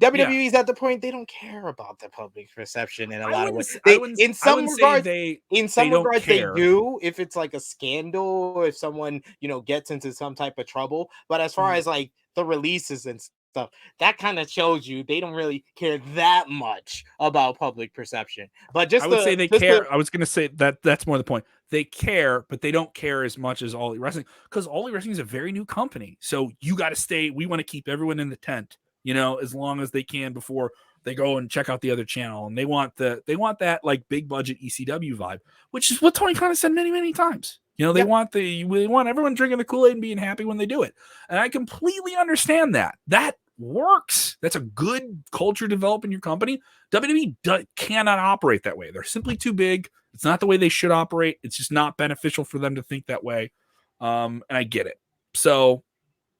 WWE is at the point they don't care about the public perception in a lot of ways. In some regards, they do if it's like a scandal or if someone gets into some type of trouble. But as far as like the releases and stuff, that kind of shows you they don't really care that much about public perception. But I would say they care. I was going to say that's more the point. They care, but they don't care as much as All Elite Wrestling, because All Elite Wrestling is a very new company. So you got to stay. We want to keep everyone in the tent, as long as they can before they go and check out the other channel. And they want that like big budget ECW vibe, which is what Tony Khan has said many, many times. They want everyone drinking the Kool-Aid and being happy when they do it. And I completely understand that. That works. That's a good culture develop in your company. WWE cannot operate that way. They're simply too big. It's not the way they should operate. It's just not beneficial for them to think that way. And I get it. So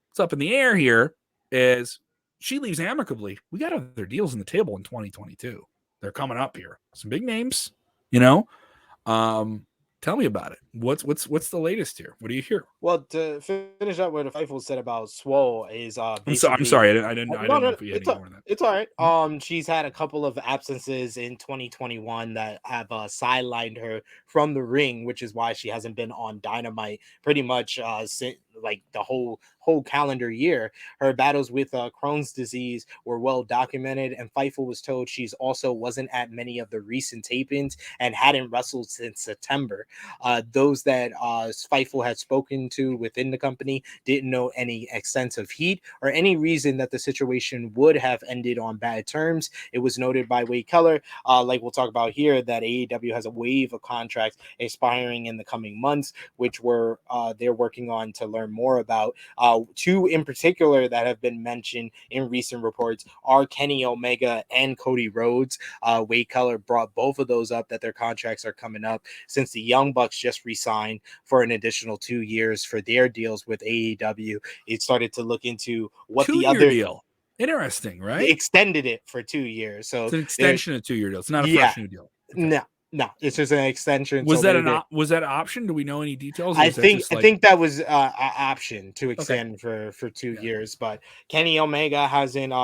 what's up in the air here is she leaves amicably. We got other deals on the table in 2022. They're coming up here. Some big names, Tell me about it. What's the latest here? What do you hear? Well, to finish up what Fightful said about Swole is I'm sorry. I didn't know if we had any more than that. It's all right. She's had a couple of absences in 2021 that have sidelined her from the ring, which is why she hasn't been on Dynamite pretty much since like the whole calendar year. Her battles with Crohn's disease were well documented, and Fightful was told she's also wasn't at many of the recent tapings and hadn't wrestled since September. Those that Fightful had spoken to within the company didn't know any extensive heat or any reason that the situation would have ended on bad terms. It was noted by Wade Keller, like we'll talk about here, that AEW has a wave of contracts expiring in the coming months, which they're working on to learn more about. Two in particular that have been mentioned in recent reports are Kenny Omega and Cody Rhodes. Wade Keller brought both of those up, that their contracts are coming up since the Young Bucks just re-signed for an additional 2 years for their deals with AEW. It started to look into what the other deal. Interesting, right? Extended it for 2 years. So it's an extension of 2-year deal. It's not a fresh new deal. Okay. No, it's just an extension. Was that an option? Do we know any details? I think that was an option to extend for 2 years. But Kenny Omega hasn't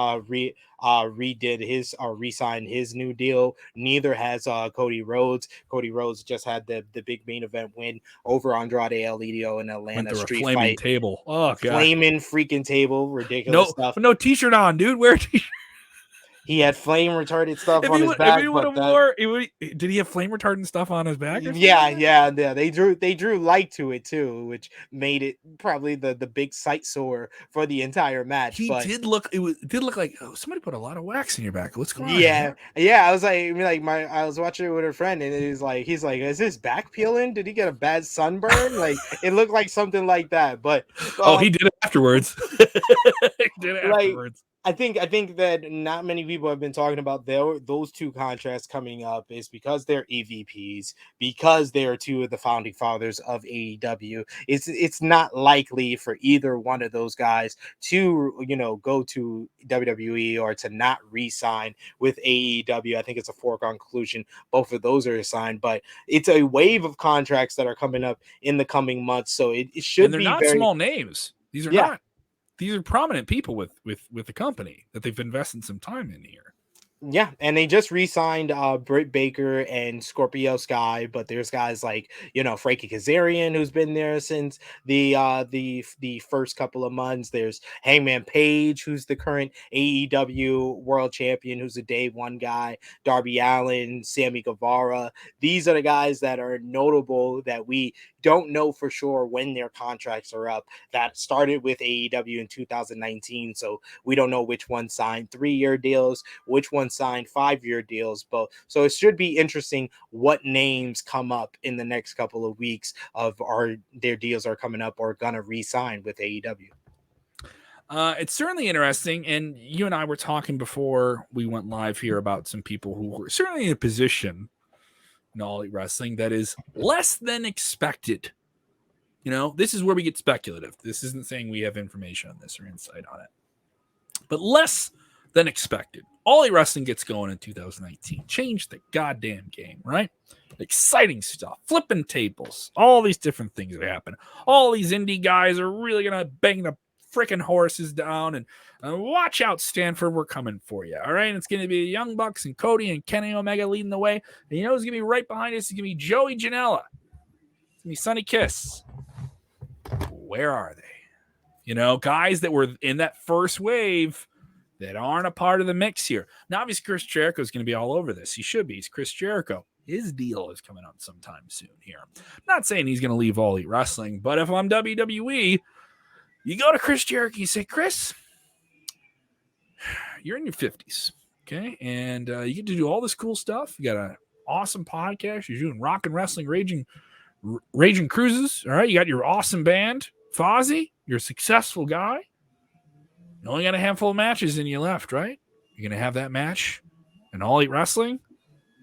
re-signed his new deal. Neither has Cody Rhodes. Cody Rhodes just had the big main event win over Andrade El Idolo in Atlanta street fight. Table. Oh god, flaming freaking table, ridiculous stuff. No t-shirt on, dude. Wear a t-shirt. He had flame retardant stuff on his back. Did he have flame retardant stuff on his back? Yeah. They drew light to it too, which made it probably the big sight sore for the entire match. It did look like somebody put a lot of wax in your back. What's going on? Yeah. I was I was watching it with a friend, and he's like, is his back peeling? Did he get a bad sunburn? Like it looked like something like that. But he did it afterwards. I think that not many people have been talking about those two contracts coming up is because they're EVPs, because they are two of the founding fathers of AEW. It's not likely for either one of those guys to go to WWE or to not re-sign with AEW. I think it's a foregone conclusion. Both of those are assigned, but it's a wave of contracts that are coming up in the coming months. So it should be not small names. These are not. These are prominent people with the company that they've invested some time in here. Yeah, and they just re-signed Britt Baker and Scorpio Sky, but there's guys like Frankie Kazarian, who's been there since the first couple of months. There's Hangman Page, who's the current AEW World Champion, who's a day one guy. Darby Allin, Sammy Guevara. These are the guys that are notable that we don't know for sure when their contracts are up. That started with AEW in 2019, so we don't know which one signed 3-year deals, which one signed 5-year deals. But so it should be interesting what names come up in the next couple of weeks of their deals are coming up or gonna re-sign with AEW. It's certainly interesting, and you and I were talking before we went live here about some people who were certainly in a position in All Elite Wrestling that is less than expected You know, this is where we get speculative. This isn't saying we have information on this or insight on it. But less than expected. All Elite Wrestling gets going in 2019. Change the goddamn game, right? Exciting stuff. Flipping tables. All these different things that happen. All these indie guys are really going to bang the freaking horses down. And watch out, Stanford. We're coming for you. All right? And it's going to be Young Bucks and Cody and Kenny Omega leading the way. And you know who's going to be right behind us? It's going to be Joey Janela. It's going to be Sonny Kiss. Where are they? You know, guys that were in that first wave that aren't a part of the mix here. Now, obviously, Chris Jericho is going to be all over this. He should be. He's Chris Jericho. His deal is coming up sometime soon here. Not saying he's going to leave All Elite Wrestling, but if I'm WWE, you go to Chris Jericho, you say, Chris, you're in your 50s, okay? And you get to do all this cool stuff. You got an awesome podcast. You're doing rock and wrestling, Raging Cruises, all right? You got your awesome band, Fozzy. You're a successful guy. You only got a handful of matches in you left, right? You're going to have that match in All Elite Wrestling?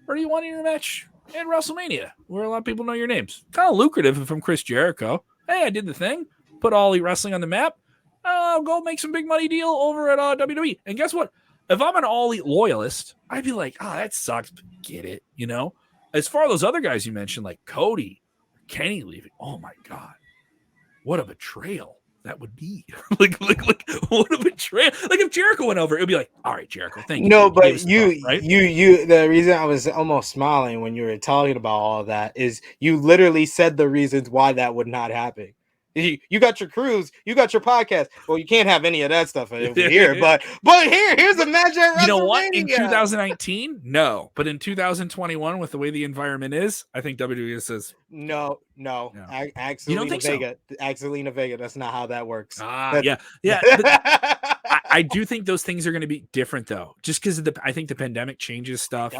Or do you want your match in WrestleMania, where a lot of people know your names? Kind of lucrative if I'm Chris Jericho. Hey, I did the thing. Put All Elite Wrestling on the map. I'll go make some big money deal over at WWE. And guess what? If I'm an All Elite loyalist, I'd be like, that sucks, but get it, you know? As far as those other guys you mentioned, like Cody, Kenny leaving, oh my God, what a betrayal that would be. like what a betrayal. Like if Jericho went over, it would be like, all right, Jericho, thank you. No, but right? you the reason I was almost smiling when you were talking about all of that is you literally said the reasons why that would not happen. You got your cruise, you got your podcast. Well, you can't have any of that stuff over here, but here's a match at WrestleMania. You know what? In 2019, no, but in 2021, with the way the environment is, I think WWE says no. You don't think Vega, Axelina Vega. That's not how that works. Yeah. I do think those things are going to be different though, just because I think the pandemic changes stuff.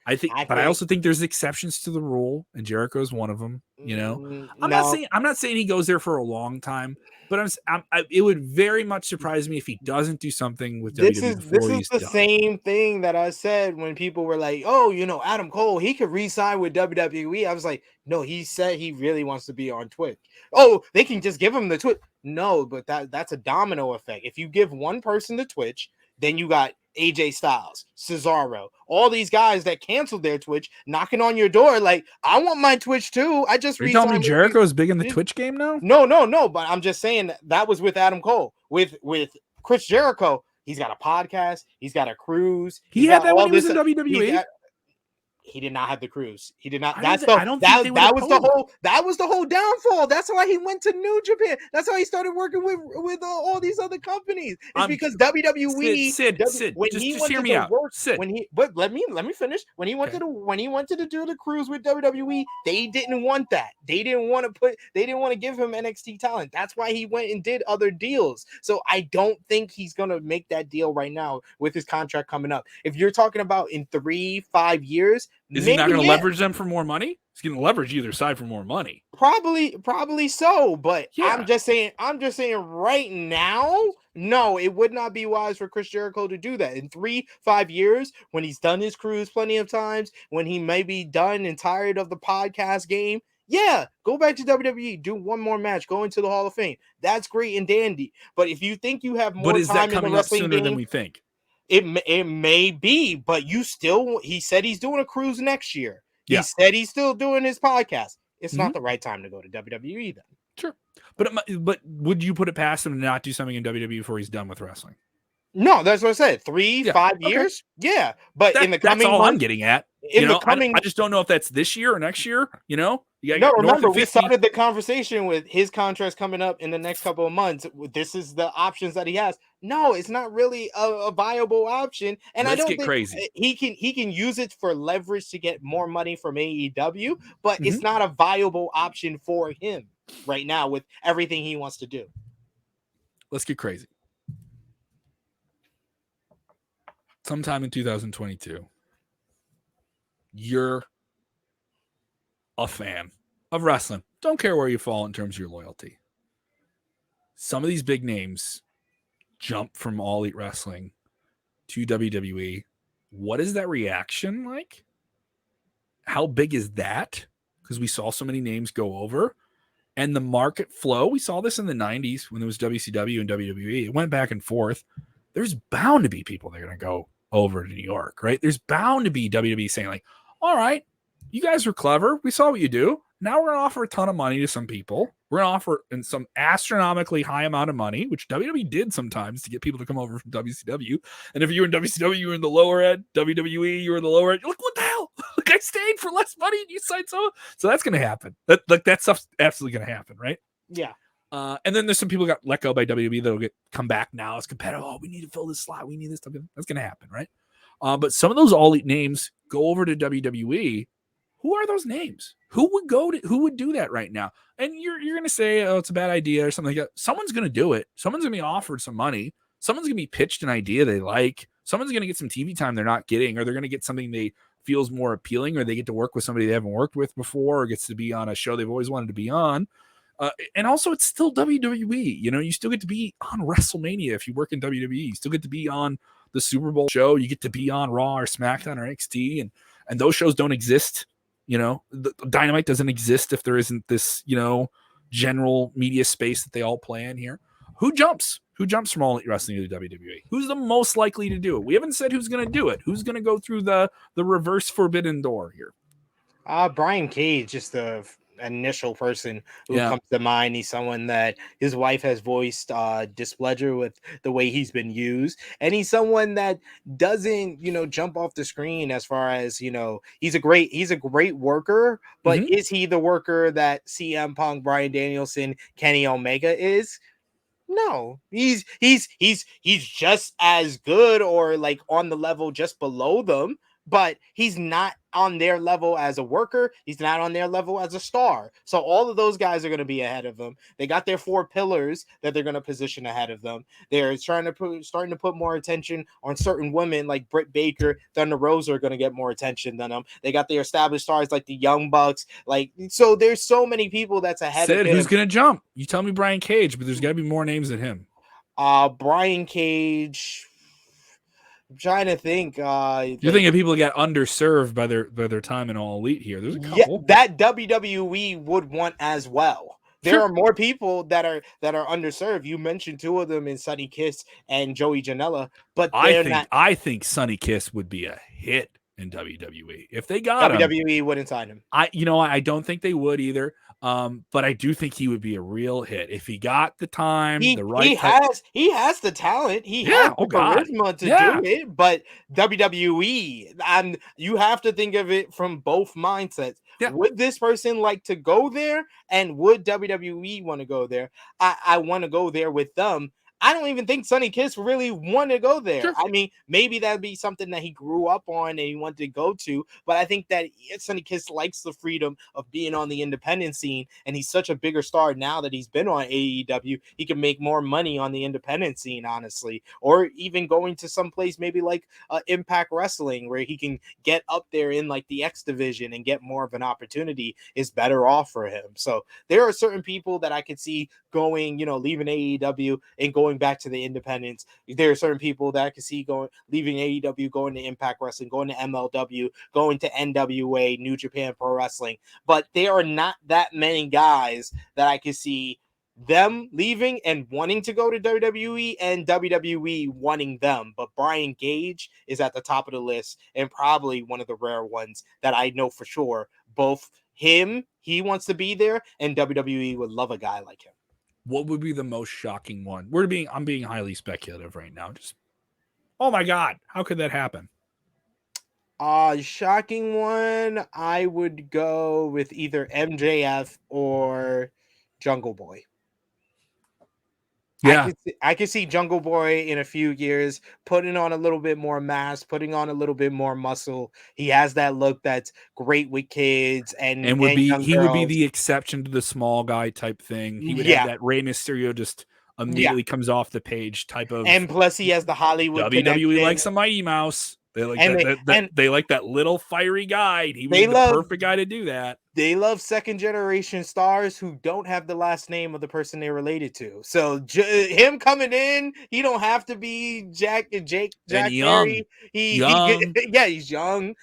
I also think there's exceptions to the rule, and Jericho is one of them. You know, I'm not saying he goes there for a long time, but it would very much surprise me if he doesn't do something with WWE. This is the same thing that I said when people were like, "Oh, you know, Adam Cole, he could re-sign with WWE." I was like, "No, he said he really wants to be on Twitch. Oh, they can just give him the Twitch." No, but that's a domino effect. If you give one person the Twitch, then you got AJ Styles, Cesaro, all these guys that canceled their Twitch knocking on your door like, I want my Twitch too. I just you telling me Jericho is big in the Twitch game now? No, but I'm just saying that was with Adam Cole. With Chris Jericho, he's got a podcast, he's got a cruise. He had that when he was in WWE. He did not have the cruise. He did not. That was the whole downfall. That's why he went to New Japan. That's why he started working with all these other companies. It's because WWE. Sid, just hear me out. Sid. But let me finish. When he went to do the cruise with WWE, they didn't want that. They didn't want to give him NXT talent. That's why he went and did other deals. So I don't think he's gonna make that deal right now with his contract coming up. If you're talking about in 3-5 years. Is he not going to leverage them for more money? He's going to leverage either side for more money. Probably so, but yeah. I'm just saying right now, no, it would not be wise for Chris Jericho to do that. In 3-5 years, when he's done his cruise plenty of times, when he may be done and tired of the podcast game, yeah, go back to WWE, do one more match, go into the Hall of Fame. That's great and dandy. But if you think you have more time in the wrestling sooner game, than we think? It may be, but he said he's doing a cruise next year. Yeah. He said he's still doing his podcast. It's not the right time to go to WWE then. Sure. But would you put it past him to not do something in WWE before he's done with wrestling? No, that's what I said. 3-5 years? Yeah. But in the coming that's all months, I'm getting at. I just don't know if that's this year or next year, you know? Remember, we started the conversation with his contracts coming up in the next couple of months. This is the options that he has. No, it's not really a viable option. And I don't think crazy. He can use it for leverage to get more money from AEW, but it's not a viable option for him right now with everything he wants to do. Let's get crazy. Sometime in 2022, you're a fan of wrestling. Don't care where you fall in terms of your loyalty. Some of these big names jump from All Elite Wrestling to WWE. What is that reaction like? How big is that? Because we saw so many names go over. and the market flow. We saw this in the 90s when there was WCW and WWE. It went back and forth. There's bound to be people that are going to go over to New York, right? There's bound to be WWE saying like, all right, you guys were clever. We saw what you do. Now we're going to offer a ton of money to some people. We're going to offer in some astronomically high amount of money, which WWE did sometimes to get people to come over from WCW. And if you were in WCW, you were in the lower end. WWE, you were in the lower end. You're like, what the hell? Like, I stayed for less money and you signed so. So that's going to happen. That stuff's absolutely going to happen, right? Yeah. And then there's some people who got let go by WWE that'll come back now as competitive. Oh, we need to fill this slot. We need this stuff. That's going to happen, right? But some of those all elite names go over to WWE. Who are those names? Who would do that right now? And you're going to say, oh, it's a bad idea or something like that. Someone's going to do it. Someone's going to be offered some money. Someone's going to be pitched an idea they like. Someone's going to get some TV time they're not getting, or they're going to get something they feels more appealing, or they get to work with somebody they haven't worked with before, or gets to be on a show they've always wanted to be on. And also, it's still WWE. You know, you still get to be on WrestleMania if you work in WWE. You still get to be on the Super Bowl show. You get to be on Raw or SmackDown or NXT, and those shows don't exist. You know, the Dynamite doesn't exist if there isn't this, you know, general media space that they all play in here. Who jumps? Who jumps from All Elite Wrestling to WWE? Who's the most likely to do it? We haven't said who's going to do it. Who's going to go through the reverse forbidden door here? Brian Cage, just the initial person who comes to mind. He's someone that his wife has voiced displeasure with the way he's been used, and he's someone that doesn't, you know, jump off the screen as far as, you know, he's a great worker, but is he the worker that CM Punk, Bryan Danielson, Kenny Omega is? No, he's just as good, or like on the level just below them, but he's not on their level as a worker. He's not on their level as a star. So all of those guys are going to be ahead of them. They got their 4 pillars that they're going to position ahead of them. They're starting to put more attention on certain women like Britt Baker, Thunder Rosa are going to get more attention than them. They got their established stars like the Young Bucks. Like, so there's so many people that's ahead of him. Who's going to jump? You tell me Brian Cage, but there's got to be more names than him. Brian Cage. I'm trying to think. You're thinking people that got underserved by their time in All Elite here. There's a couple. That WWE would want as well. There are more people that are underserved. You mentioned 2 of them in Sonny Kiss and Joey Janela, but I think Sonny Kiss would be a hit in WWE if they got WWE wouldn't sign him. I don't think they would either. But I do think he would be a real hit if he got the time, the right. He has the talent. He has the charisma to do it. But WWE, and you have to think of it from both mindsets. Yeah. Would this person like to go there, and would WWE want to go there? I want to go there with them. I don't even think Sonny Kiss really wanted to go there. Sure. I mean, maybe that'd be something that he grew up on and he wanted to go to. But I think that Sonny Kiss likes the freedom of being on the independent scene. And he's such a bigger star now that he's been on AEW. He can make more money on the independent scene, honestly. Or even going to some place maybe like Impact Wrestling, where he can get up there in like the X division and get more of an opportunity, is better off for him. So there are certain people that I could see going, leaving AEW and going back to the independents. There are certain people that I can see leaving AEW, going to Impact Wrestling, going to MLW, going to NWA, New Japan Pro Wrestling. But there are not that many guys that I can see them leaving and wanting to go to WWE, and WWE wanting them. But Brian Cage is at the top of the list, and probably one of the rare ones that I know for sure. Both he wants to be there, and WWE would love a guy like him. What would be the most shocking one? I'm being highly speculative right now. Just, oh my God, how could that happen? Shocking one, I would go with either MJF or Jungle Boy. Yeah, I could see Jungle Boy in a few years putting on a little bit more mass, putting on a little bit more muscle. He has that look that's great with kids and he would be the exception to the small guy type thing. He would have that Rey Mysterio just immediately comes off the page type of. And plus, he has the Hollywood WWE connection. likes a Mighty Mouse. They like they like that little fiery guy. He was the perfect guy to do that. They love second generation stars who don't have the last name of the person they're related to. So him coming in, he don't have to be Jack young. He's young.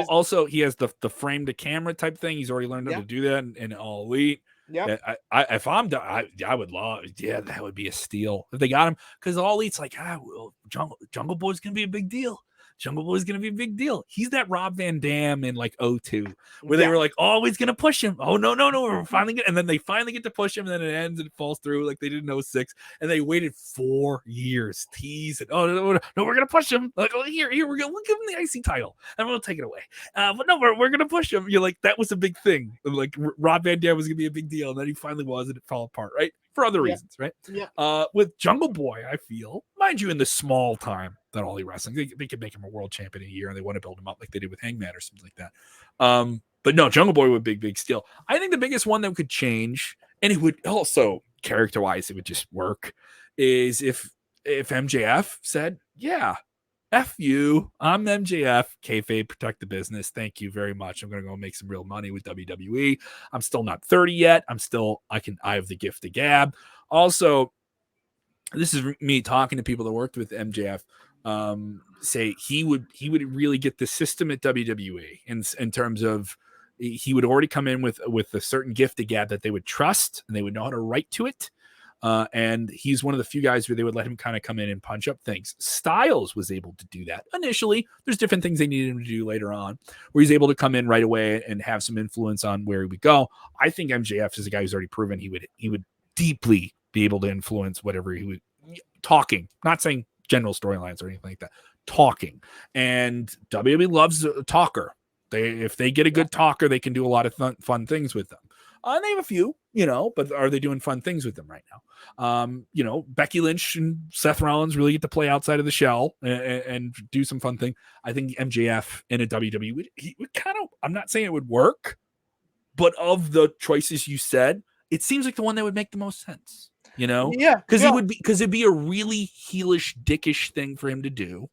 Also he has the frame to camera type thing. He's already learned how to do that in All Elite. Yeah. If I'm done, I would love. Yeah, that would be a steal if they got him. Because All Elite's like, well, Jungle Boy's gonna be a big deal. Jungle Boy's gonna be a big deal. He's that Rob Van Dam in like 02, where they were like always gonna push him. Oh no, we're finally and then they finally get to push him, and then it ends and it falls through like they did in 06. And they waited 4 years, tease it. Oh no, we're gonna push him. Like, oh, here, we'll give him the IC title and we'll take it away. But no, we're gonna push him. You're like, that was a big thing. Like Rob Van Dam was gonna be a big deal, and then he finally was, and it fell apart, right? For other reasons, right? Yeah. With Jungle Boy, I feel, mind you, in the small time that All Elite Wrestling, they could make him a world champion in a year, and they want to build him up like they did with Hangman or something like that. But no, Jungle Boy would be big steal. I think the biggest one that could change, and it would also character-wise, it would just work, is if MJF said, yeah, F you, I'm MJF, kayfabe, protect the business. Thank you very much. I'm going to go make some real money with WWE. I'm still not 30 yet. I have the gift of gab. Also, this is me talking to people that worked with MJF. Say he would really get the system at WWE in terms of he would already come in with a certain gift of gab that they would trust and they would know how to write to it. And he's one of the few guys where they would let him kind of come in and punch up things. Styles was able to do that initially. There's different things they needed him to do later on, where he's able to come in right away and have some influence on where he would go. I think MJF is a guy who's already proven he would deeply be able to influence whatever he would talking. Not saying general storylines or anything like that. Talking, and WWE loves a talker. If they get a good talker, they can do a lot of fun things with them. They have a few, but are they doing fun things with them right now? Becky Lynch and Seth Rollins really get to play outside of the shell and do some fun thing. I think MJF in a WWE would kind of, I'm not saying it would work, but of the choices you said, it seems like the one that would make the most sense, because it'd be a really heelish, dickish thing for him to do.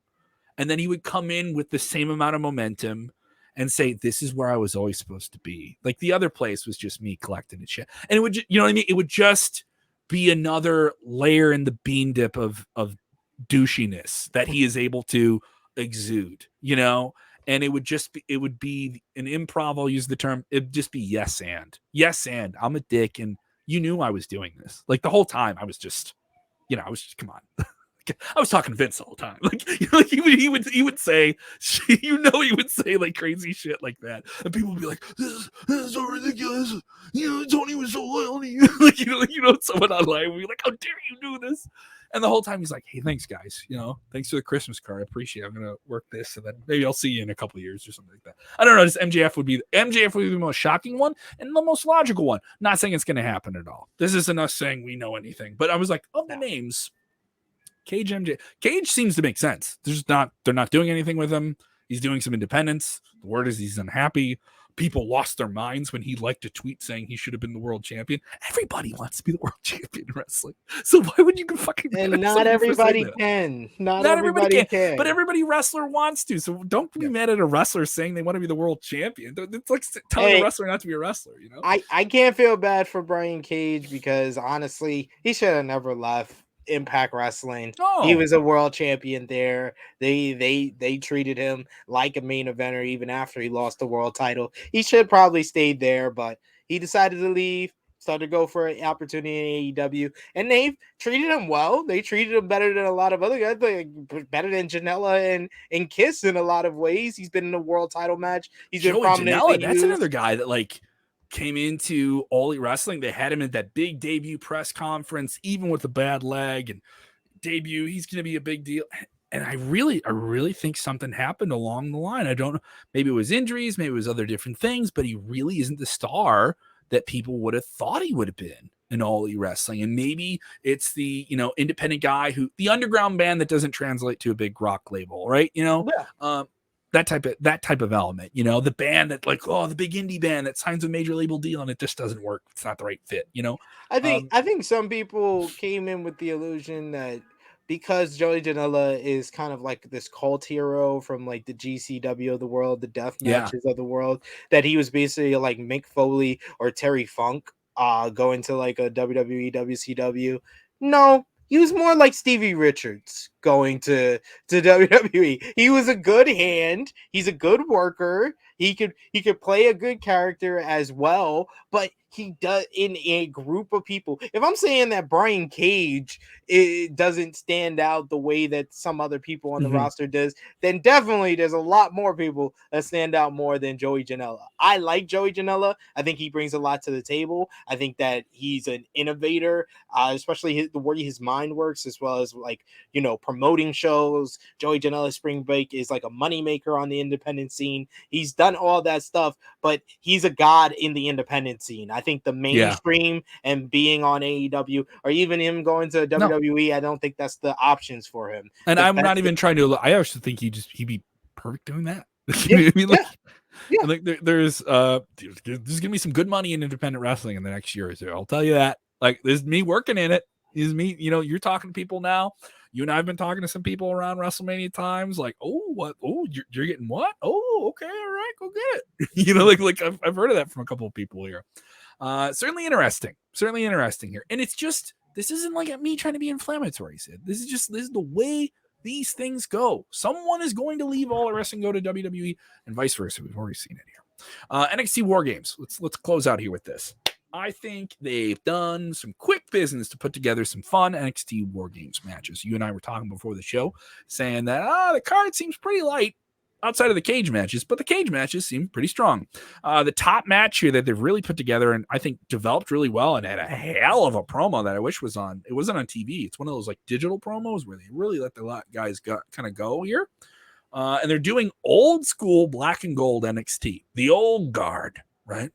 And then he would come in with the same amount of momentum and say, this is where I was always supposed to be. Like the other place was just me collecting and shit. And it would, you know what I mean? It would just be another layer in the bean dip of douchiness that he is able to exude, and it would be an improv. I'll use the term. It'd just be yes. And I'm a dick. And you knew I was doing this. Like the whole time I was just, come on. I was talking to Vince all the time. Like, he would say, he would say like crazy shit like that. And people would be like, this is so ridiculous. Tony was so loyal to you. Like, someone online would be like, how dare you do this? And the whole time he's like, hey, thanks guys. Thanks for the Christmas card. I appreciate it. I'm going to work this. And then maybe I'll see you in a couple of years or something like that. I don't know. Just MJF would be the most shocking one and the most logical one. Not saying it's going to happen at all. This isn't us saying we know anything, but I was like, of the names, Cage seems to make sense. They're not doing anything with him. He's doing some independence. The word is he's unhappy. People lost their minds when he liked a tweet saying he should have been the world champion. Everybody wants to be the world champion in wrestling. So why would you fucking? And not everybody can. Not everybody can. But everybody wrestler wants to. So don't be mad at a wrestler saying they want to be the world champion. It's like telling a wrestler not to be a wrestler. I can't feel bad for Brian Cage because honestly, he should have never left Impact Wrestling. He was a world champion there. They treated him like a main eventer even after he lost the world title. He should probably stayed there, but he decided to leave, started to go for an opportunity in AEW, and they've treated him well. They treated him better than a lot of other guys, like better than Janela and Kiss in a lot of ways. He's been in a world title match. He's been prominent. That's another guy that like came into All Elite Wrestling. They had him at that big debut press conference, even with a bad leg and debut. He's going to be a big deal. And I really think something happened along the line. I don't know. Maybe it was injuries, maybe it was other different things, but he really isn't the star that people would have thought he would have been in All Elite Wrestling. And maybe it's the, independent guy the underground band that doesn't translate to a big rock label, right? That type of element, the band that like, the big indie band that signs a major label deal and it just doesn't work. It's not the right fit, I think some people came in with the illusion that because Joey Janela is kind of like this cult hero from like the GCW of the world, the death matches of the world, that he was basically like Mick Foley or Terry Funk going to like a WWE, WCW. No. He was more like Stevie Richards going to WWE. He was a good hand. He's a good worker. He could play a good character as well, but he does in a group of people. If I'm saying that Brian Cage it doesn't stand out the way that some other people on the roster does, then definitely there's a lot more people that stand out more than Joey Janela. I like Joey Janela. I think he brings a lot to the table. I think that he's an innovator, especially the way his mind works, as well as like, you know, promoting shows. Joey Janela Spring Break is like a moneymaker on the independent scene. He's done all that stuff, but he's a god in the independent scene. I think the mainstream and being on AEW or even him going to WWE, I don't think that's the options for him. And I'm not even trying to. I actually think he'd be perfect doing that. I mean, like there's gonna be some good money in independent wrestling in the next year or two. I'll tell you that. Like, there's me working in it. Is me. You know, you're talking to people now. You and I've been talking to some people around WrestleMania times. Like, oh, what? Oh, you're getting what? Oh, okay, all right, go get it. You know, like I've heard of that from a couple of people here. Certainly interesting here. And it's just, this isn't like me trying to be inflammatory, Sid. This is the way these things go. Someone is going to leave All Elite and go to WWE and vice versa. We've already seen it here. NXT War Games. Let's close out here with this. I think they've done some quick business to put together some fun NXT War Games matches. You and I were talking before the show saying that the card seems pretty light outside of the cage matches, but the cage matches seem pretty strong. The top match here that they've really put together and I think developed really well and had a hell of a promo that I wish was on. It wasn't on TV. It's one of those like digital promos where they really let the guys kind of go here. And they're doing old school black and gold NXT, the old guard, right?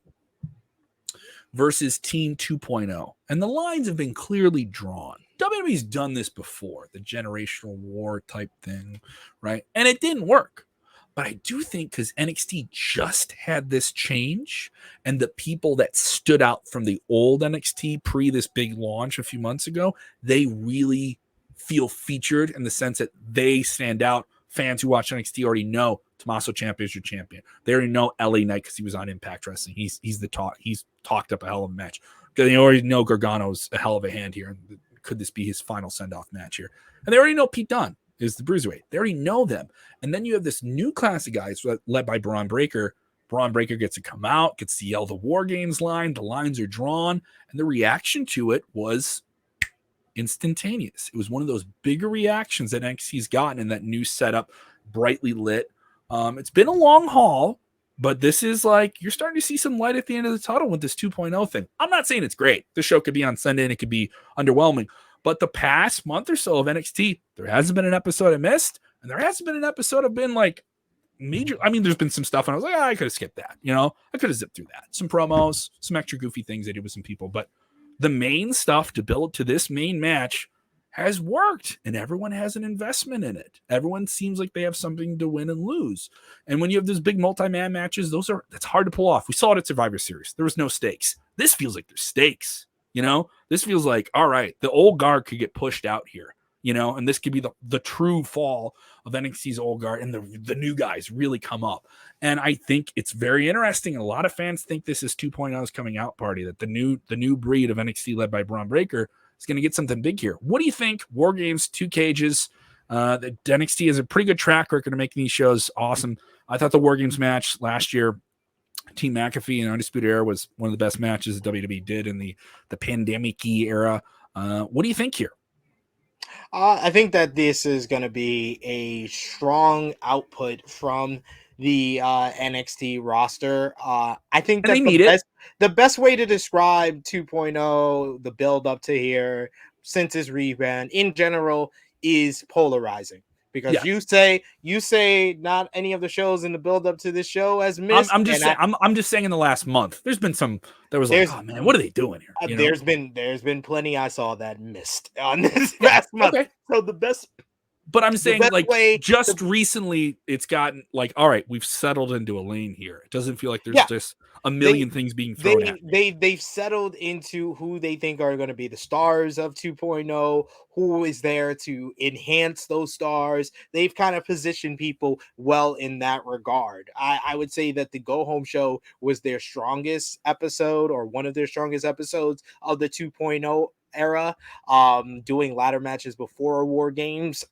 Versus Team 2.0. And the lines have been clearly drawn. WWE's done this before, the generational war type thing, right? And it didn't work. But I do think because NXT just had this change and the people that stood out from the old NXT pre this big launch a few months ago, they really feel featured in the sense that they stand out. Fans who watch NXT already know Tommaso Ciampa is your champion. They already know LA Knight because he was on Impact Wrestling. He's the talk. He's talked up a hell of a match. They already know Gargano's a hell of a hand here. Could this be his final send-off match here? And they already know Pete Dunne is the Cruiserweight. They already know them. And then you have this new class of guys led by Braun Breaker. Braun Breaker gets to come out, gets to yell the War Games line. The lines are drawn. And the reaction to it was instantaneous. It was one of those bigger reactions that NXT's gotten in that new setup, brightly lit. It's been a long haul, but this is like, you're starting to see some light at the end of the tunnel with this 2.0 thing. I'm not saying it's great. The show could be on Sunday and it could be underwhelming, but the past month or so of NXT, there hasn't been an episode I missed, and there hasn't been an episode I've been like major. I mean, there's been some stuff and I was like, I could have skipped that. You know, I could have zipped through that. Some promos, some extra goofy things I did with some people, but the main stuff to build to this main match has worked, and everyone has an investment in it. Everyone seems like they have something to win and lose. And when you have those big multi-man matches, that's hard to pull off. We saw it at Survivor Series. There was no stakes. This feels like there's stakes. You know, this feels like, all right, the old guard could get pushed out here, you know, and this could be the true fall of NXT's old guard, and the new guys really come up. And I think it's very interesting. A lot of fans think this is 2.0's coming out party, that the new breed of NXT led by Braun Breaker is going to get something big here. What do you think? War Games, 2 cages. The NXT has a pretty good track record of making these shows awesome. I thought the War Games match last year, Team McAfee and Undisputed Era, was one of the best matches that WWE did in the pandemic-y era. What do you think here? I think that this is going to be a strong output from the NXT roster. I think that the best way to describe 2.0, the build up to here, since its rebrand in general, is polarizing. Because you say not any of the shows in the build up to this show has missed. I'm just saying in the last month, there's been some that was like, oh man, what are they doing here? You know? There's been plenty I saw that missed on this past month. Okay. So the best. But I'm saying, like, recently, it's gotten like, all right, we've settled into a lane here. It doesn't feel like there's just a million things being thrown at me. They've settled into who they think are going to be the stars of 2.0, who is there to enhance those stars. They've kind of positioned people well in that regard. I would say that the Go Home show was their strongest episode, or one of their strongest episodes of the 2.0 era, doing ladder matches before War Games.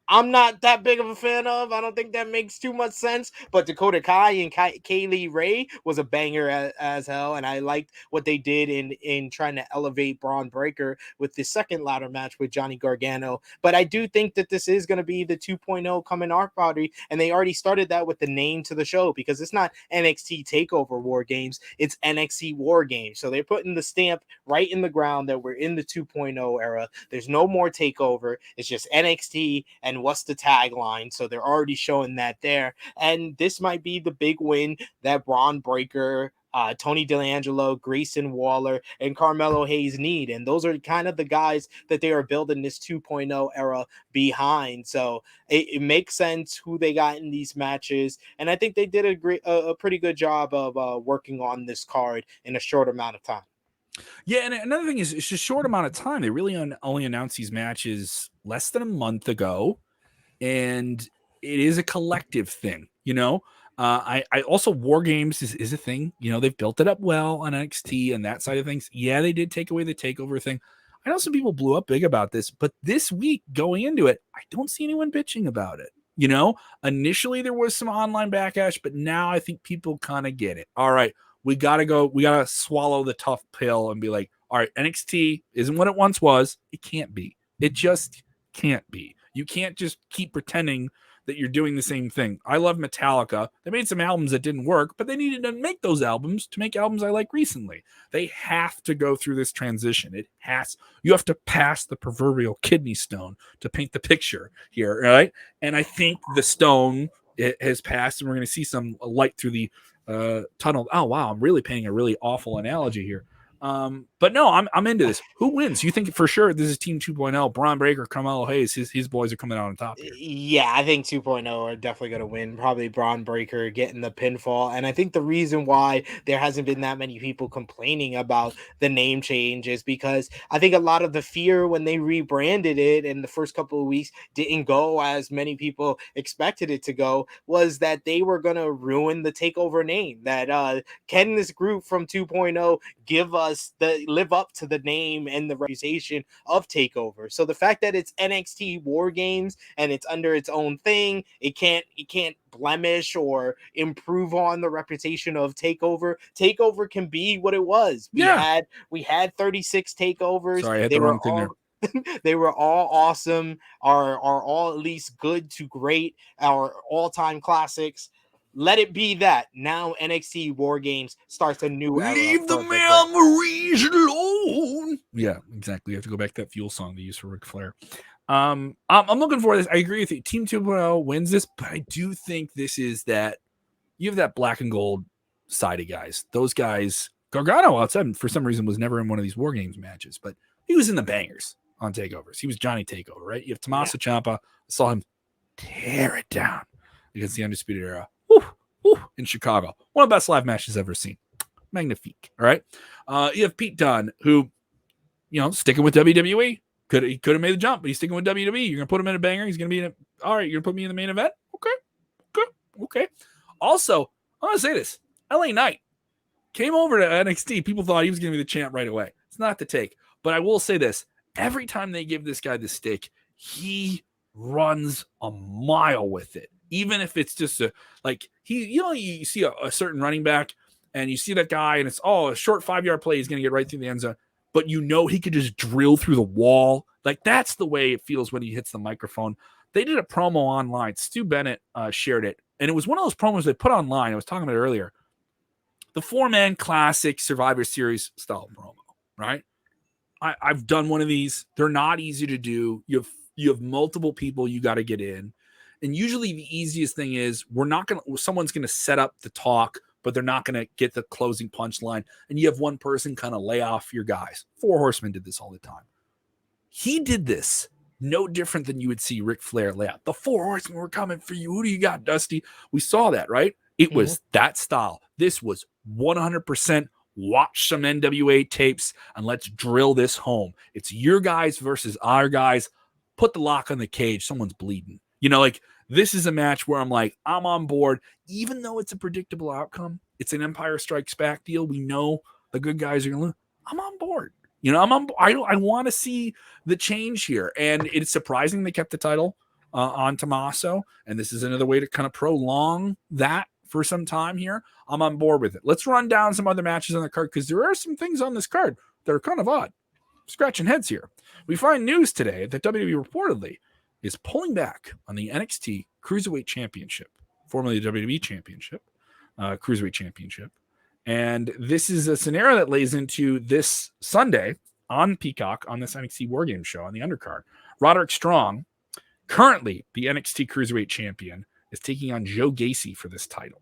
I'm not that big of a fan of. I don't think that makes too much sense. But Dakota Kai and Kaylee Ray was a banger as hell, and I liked what they did in trying to elevate Braun Breaker with the second ladder match with Johnny Gargano. But I do think that this is going to be the 2.0 coming Art Party, and they already started that with the name to the show, because it's not NXT Takeover War Games, it's NXT War Games. So they're putting the stamp right in the ground that we're in the 2.0 era. There's no more takeover. It's just NXT and what's the tagline. So they're already showing that there. And this might be the big win that Braun Breaker, Tony D'Angelo, Grayson Waller, and Carmelo Hayes need. And those are kind of the guys that they are building this 2.0 era behind. So it makes sense who they got in these matches. And I think they did a pretty good job of working on this card in a short amount of time. Yeah, and another thing is, it's just short amount of time. They really only announced these matches less than a month ago, and it is a collective thing, you know. I also, War Games is a thing. You know, they've built it up well on NXT and that side of things. Yeah, they did take away the takeover thing. I know some people blew up big about this, but this week going into it, I don't see anyone bitching about it. You know, initially there was some online backlash, but now I think people kind of get it. All right, we got to swallow the tough pill and be like, all right, NXT isn't what it once was. It can't be. It just can't be. You can't just keep pretending that you're doing the same thing. I love Metallica. They made some albums that didn't work, but they needed to make those albums to make albums I like recently. They have to go through this transition. You have to pass the proverbial kidney stone to paint the picture here, right? And I think the stone has passed, and we're going to see some light through the tunnel. Oh, wow. I'm really painting a really awful analogy here. But no, I'm into this. Who wins? You think for sure this is Team 2.0? Braun Breaker, Carmelo Hayes, his boys are coming out on top here. Yeah, I think 2.0 are definitely going to win. Probably Braun Breaker getting the pinfall. And I think the reason why there hasn't been that many people complaining about the name change is because I think a lot of the fear when they rebranded it in the first couple of weeks didn't go as many people expected it to go, was that they were going to ruin the takeover name. That can this group from 2.0 live up to the name and the reputation of takeover? So the fact that it's NXT War Games and it's under its own thing, it can't blemish or improve on the reputation of takeover. Takeover can be what it was. We had 36 takeovers. Sorry, I had the wrong thing there. They were all awesome, are all at least good to great, our all-time classics. Let it be that. Now NXT War Games starts a new era. Leave the memories alone. Yeah, exactly. You have to go back to that Fuel song they used for Ric Flair. I'm looking for this. I agree with you. Team 2.0 wins this, but I do think this is that you have that black and gold side of guys. Those guys, Gargano outside for some reason was never in one of these War Games matches, but he was in the bangers on takeovers. He was Johnny Takeover, right? You have Tommaso Ciampa. I saw him tear it down against the Undisputed Era. In Chicago. One of the best live matches I've ever seen. Magnifique. All right. You have Pete Dunne, who, sticking with WWE. He could have made the jump, but he's sticking with WWE. You're going to put him in a banger. He's going to be all right, you're going to put me in the main event? Okay. Also, I want to say this. LA Knight came over to NXT. People thought he was going to be the champ right away. It's not the take. But I will say this. Every time they give this guy the stick, he runs a mile with it. Even if it's just you see a certain running back and you see that guy and it's a short 5-yard play, he's going to get right through the end zone, but he could just drill through the wall. Like, that's the way it feels when he hits the microphone. They did a promo online. Stu Bennett shared it, and it was one of those promos they put online. I was talking about it earlier. The 4-man classic Survivor Series style promo, right? I've done one of these. They're not easy to do. You have multiple people you got to get in. And usually the easiest thing is someone's going to set up the talk, but they're not going to get the closing punchline. And you have one person kind of lay off your guys. 4 Horsemen did this all the time. He did this no different than you would see Ric Flair lay out. The 4 Horsemen were coming for you. Who do you got, Dusty? We saw that, right? It was that style. This was 100% watch some NWA tapes and let's drill this home. It's your guys versus our guys. Put the lock on the cage. Someone's bleeding. This is a match where I'm like, I'm on board, even though it's a predictable outcome. It's an Empire Strikes Back deal. We know the good guys are going to lose. I'm on board. I want to see the change here. And it's surprising they kept the title on Tommaso, and this is another way to kind of prolong that for some time here. I'm on board with it. Let's run down some other matches on the card because there are some things on this card that are kind of odd. Scratching heads here. We find news today that WWE reportedly is pulling back on the NXT Cruiserweight Championship, formerly the WWE Championship, Cruiserweight Championship. And this is a scenario that lays into this Sunday on Peacock on this NXT War Games show on the undercard. Roderick Strong, currently the NXT Cruiserweight Champion, is taking on Joe Gacy for this title.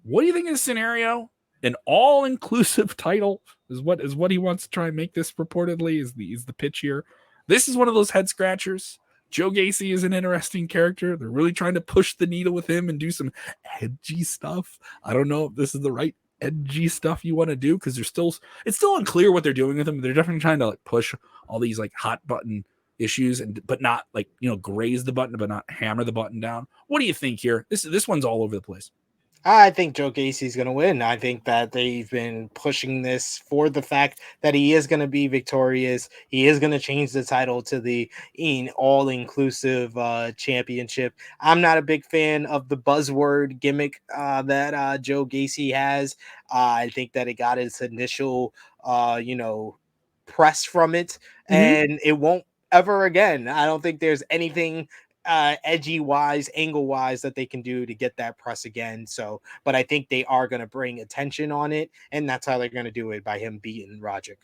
What do you think of this scenario? An all-inclusive title is what he wants to try and make this purportedly is the pitch here. This is one of those head scratchers. Joe Gacy is an interesting character. They're really trying to push the needle with him and do some edgy stuff. I don't know if this is the right edgy stuff you want to do because it's still unclear what they're doing with him. They're definitely trying to like push all these like hot button issues but not like, graze the button, but not hammer the button down. What do you think here? This one's all over the place. I think Joe Gacy's going to win. I think that they've been pushing this for the fact that he is going to be victorious. He is going to change the title to the all-inclusive championship. I'm not a big fan of the buzzword gimmick that Joe Gacy has. I think that it got its initial, press from it, and it won't ever again. I don't think there's anything edgy wise, angle wise that they can do to get that press again. So, but I think they are going to bring attention on it, and that's how they're going to do it, by him beating Roderick.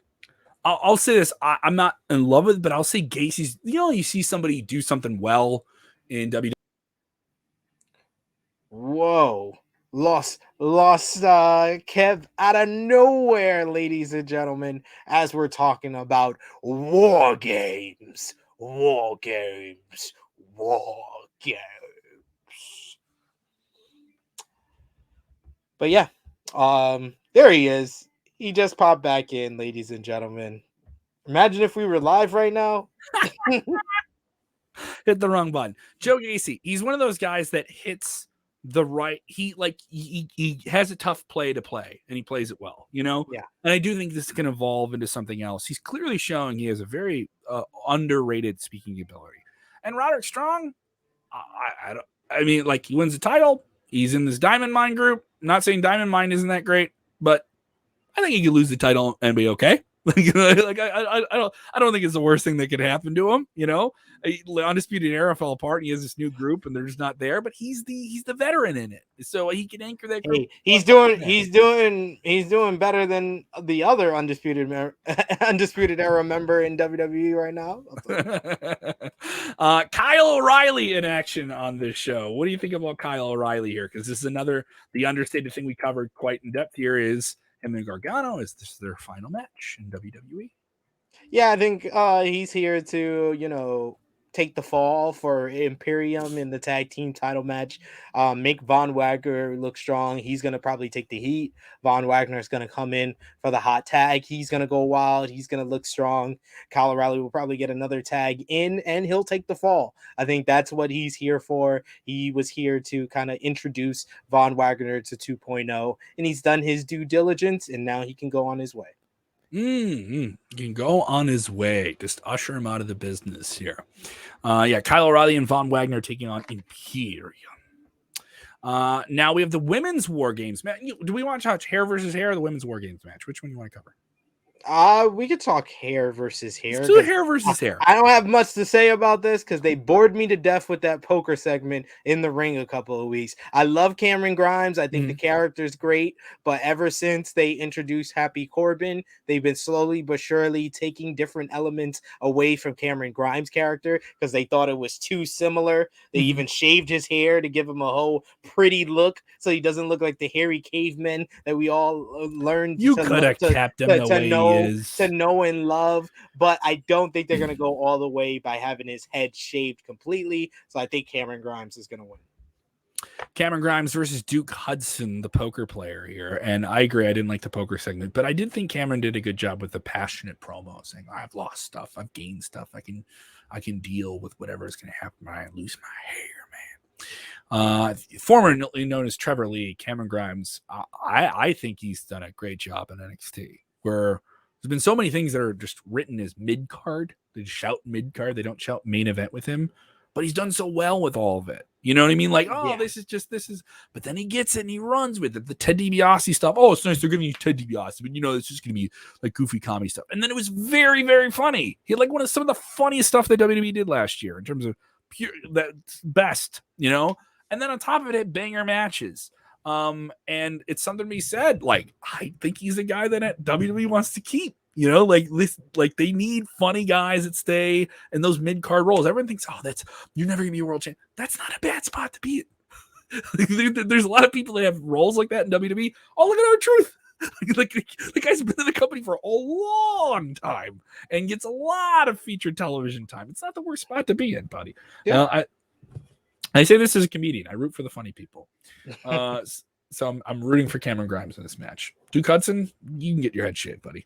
I'll say this: I'm not in love with it, but I'll say Gacy's. You see somebody do something well in WWE. Whoa. Lost Kev out of nowhere, ladies and gentlemen, as we're talking about War Games. But yeah, there he is. He just popped back in, ladies and gentlemen. Imagine if we were live right now. Hit the wrong button. Joe Gacy, he's one of those guys that hits the right. He has a tough play to play, and he plays it well, Yeah. And I do think this can evolve into something else. He's clearly showing he has a very underrated speaking ability. And Roderick Strong, he wins the title. He's in this Diamond Mine group. I'm not saying Diamond Mine isn't that great, but I think he could lose the title and be okay. I don't think it's the worst thing that could happen to him. Undisputed Era fell apart. And he has this new group, and they're just not there. But he's the veteran in it, so he can anchor that group. He's doing better than the other undisputed Era member in WWE right now. Kyle O'Reilly in action on this show. What do you think about Kyle O'Reilly here? Because this is the understated thing we covered quite in depth here is him and Gargano. Is this their final match in WWE? Yeah, I think he's here to, take the fall for Imperium in the tag team title match. Make Von Wagner look strong. He's going to probably take the heat. Von Wagner is going to come in for the hot tag. He's going to go wild. He's going to look strong. Kyle O'Reilly will probably get another tag in, and he'll take the fall. I think that's what he's here for. He was here to kind of introduce Von Wagner to 2.0, and he's done his due diligence, and now he can go on his way. He can go on his way. Just usher him out of the business here. Kyle O'Reilly and Von Wagner taking on Imperium. Now we have the women's War Games match. Do we want to touch hair versus hair or the women's War Games match? Which one do you want to cover? We could talk hair versus hair. Let's do hair versus hair. I don't have much to say about this because they bored me to death with that poker segment in the ring a couple of weeks. I love Cameron Grimes. I think the character's great, but ever since they introduced Happy Corbin, they've been slowly but surely taking different elements away from Cameron Grimes' character because they thought it was too similar. They even shaved his hair to give him a whole pretty look so he doesn't look like the hairy caveman that we all learned. You could have kept him the way he is. To know and love, but I don't think they're going to go all the way by having his head shaved completely. So I think Cameron Grimes is going to win. Cameron Grimes versus Duke Hudson, the poker player here. And I agree, I didn't like the poker segment, but I did think Cameron did a good job with the passionate promo saying, I've lost stuff, I've gained stuff, I can deal with whatever is going to happen when I lose my hair, man. Formerly known as Trevor Lee, Cameron Grimes, I think he's done a great job in NXT, where there's been so many things that are just written as mid-card. They just shout mid-card. They don't shout main event with him. but he's done so well with all of it. You know what I mean? Like, oh, Yeah. this is, but then he gets it and he runs with it. The Ted DiBiase stuff. Oh, it's nice they're giving you Ted DiBiase, but it's just going to be like goofy comedy stuff. And then it was very, very funny. He had like some of the funniest stuff that WWE did last year in terms of pure that best, and then on top of it, had banger matches. And it's something to be said. Like, I think he's a guy that WWE wants to keep. Like they need funny guys that stay in those mid card roles. Everyone thinks, oh, you're never gonna be a world champ. That's not a bad spot to be in. There's a lot of people that have roles like that in WWE. Oh, look at our truth. Like the guy's been in the company for a long time and gets a lot of featured television time. It's not the worst spot to be in, buddy. Yeah. I say this as a comedian. I root for the funny people. So I'm rooting for Cameron Grimes in this match. Duke Hudson, you can get your head shaved, buddy.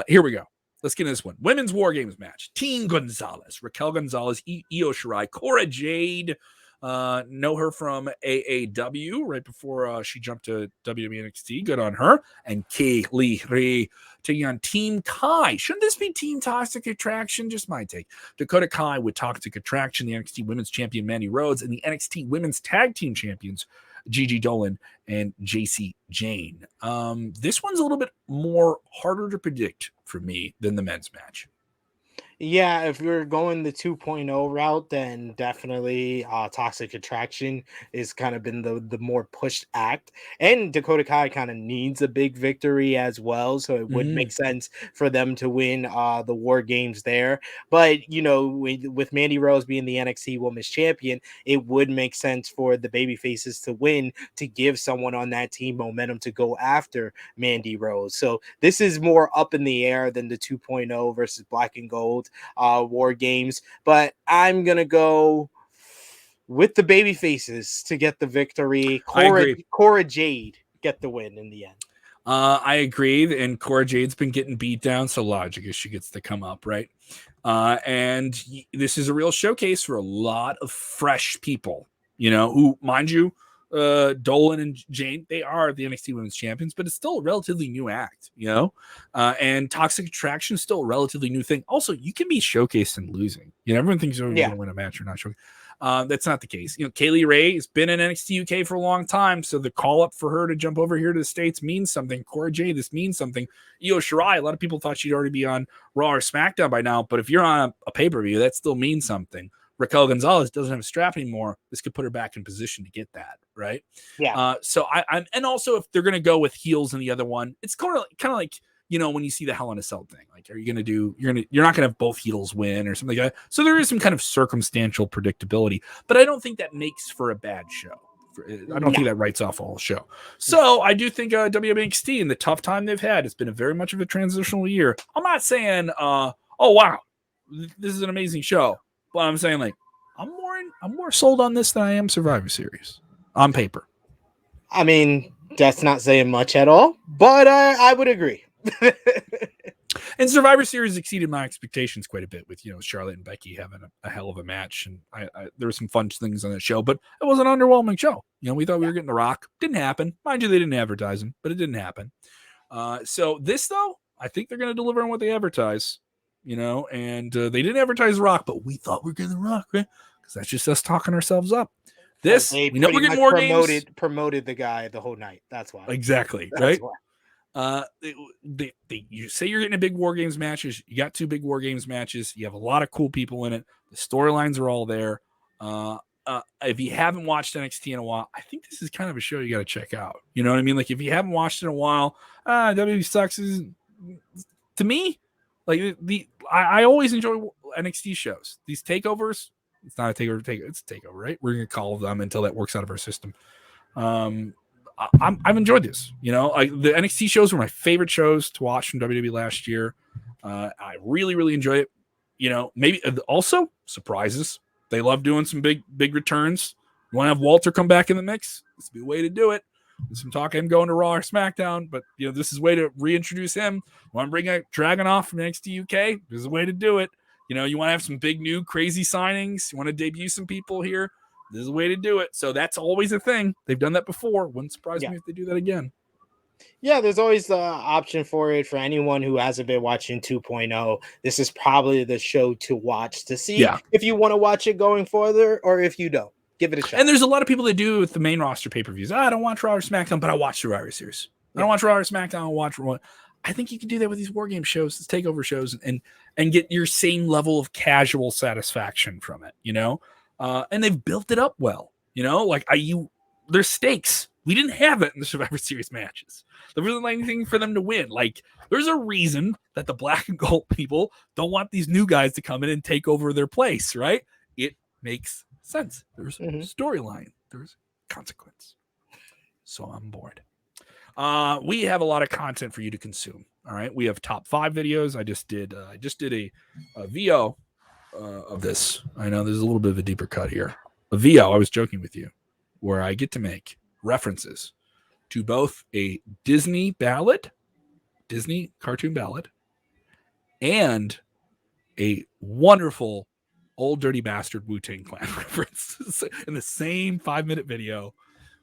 Here we go. Let's get into this one. Women's War Games match. Team Gonzalez, Raquel Gonzalez, Io Shirai, Cora Jade. Know her from AAW right before she jumped to WWE NXT. Good on her. And Kaylee Ray taking on Team Kai. Shouldn't this be Team Toxic Attraction? Just my take. Dakota Kai with Toxic Attraction, the NXT Women's Champion Mandy Rhodes, and the NXT Women's Tag Team Champions Gigi Dolan and JC Jane. This one's a little bit more harder to predict for me than the men's match. Yeah, if you're going the 2.0 route, then definitely Toxic Attraction is kind of been the more pushed act. And Dakota Kai kind of needs a big victory as well. So it would make sense for them to win the War Games there. But, with Mandy Rose being the NXT Women's Champion, it would make sense for the babyfaces to win to give someone on that team momentum to go after Mandy Rose. So this is more up in the air than the 2.0 versus Black and Gold War Games, but I'm gonna go with the baby faces to get the victory. Cora Jade get the win in the end. I agree, and Cora Jade's been getting beat down, so logic is she gets to come up, right? And this is a real showcase for a lot of fresh people, who, mind you, Dolan and Jane, they are the NXT Women's Champions, but it's still a relatively new act, and Toxic Attraction is still a relatively new thing. Also, you can be showcased and losing. Everyone thinks you're going to win a match or not. That's not the case. Kaylee Ray has been in NXT UK for a long time, so the call up for her to jump over here to the States means something. Cora Jade, this means something. Io Shirai, a lot of people thought she'd already be on Raw or SmackDown by now, but if you're on a pay-per-view, that still means something. Raquel Gonzalez doesn't have a strap anymore. This could put her back in position to get that, right? Yeah. So I'm, and also if they're going to go with heels in the other one, it's kind of like, when you see the Hell in a Cell thing, like, are you going to do, you're not going to have both heels win or something like that. So there is some kind of circumstantial predictability, but I don't think that makes for a bad show. I don't think that writes off a whole show. So I do think WWE NXT in the tough time they've had, it's been a very much of a transitional year. I'm not saying, oh, wow, this is an amazing show. But I'm saying, like, I'm more sold on this than I am Survivor Series on paper. I mean, that's not saying much at all, but I would agree. And Survivor Series exceeded my expectations quite a bit with, Charlotte and Becky having a hell of a match. And there were some fun things on that show, but it was an underwhelming show. We thought we were getting The Rock. Didn't happen. Mind you, they didn't advertise him, but it didn't happen. So this, though, I think they're going to deliver on what they advertise. And they didn't advertise Rock, but we thought we were getting The Rock, right? Because that's just us talking ourselves up. This, we know we're getting more games. Promoted the guy the whole night. That's why. Exactly, right? You say you're getting a big War Games matches. You got 2 big War Games matches. You have a lot of cool people in it. The storylines are all there. If you haven't watched NXT in a while, I think this is kind of a show you got to check out. You know what I mean? Like, if you haven't watched it in a while, WWE sucks. To me, like, I always enjoy NXT shows. These takeovers, it's not a takeover, it's a takeover, right? We're gonna call them until that works out of our system. I've enjoyed this. The NXT shows were my favorite shows to watch from WWE last year. I really, really enjoy it. Maybe also surprises. They love doing some big returns. You want to have Walter come back in the mix? This would be a way to do it. There's some talk of him going to Raw or SmackDown, but this is a way to reintroduce him. You want to bring a Dragunov from NXT UK? This is a way to do it. You want to have some big new crazy signings. You want to debut some people here. This is a way to do it. So that's always a thing. They've done that before. Wouldn't surprise me if they do that again. Yeah, there's always the option for it for anyone who hasn't been watching 2.0. This is probably the show to watch to see if you want to watch it going further or if you don't. Give it a shot. And there's a lot of people that do with the main roster pay-per-views. I don't watch Raw or SmackDown, but I watch Survivor Series. I don't watch Raw or SmackDown. I watch Raw. I think you can do that with these war game shows, these takeover shows, and get your same level of casual satisfaction from it, you know? And they've built it up well, you know? Like, there's stakes. We didn't have it in the Survivor Series matches. There wasn't anything for them to win. Like, there's a reason that the black and gold people don't want these new guys to come in and take over their place, right? It makes sense. There's a storyline. There's consequence. So I'm bored. We have a lot of content for you to consume. All right. We have top 5 videos. I just did a VO of this. I know there's a little bit of a deeper cut here. A VO, I was joking with you, where I get to make references to both a Disney cartoon ballad, and a wonderful Old Dirty Bastard Wu-Tang Clan reference in the same 5-minute video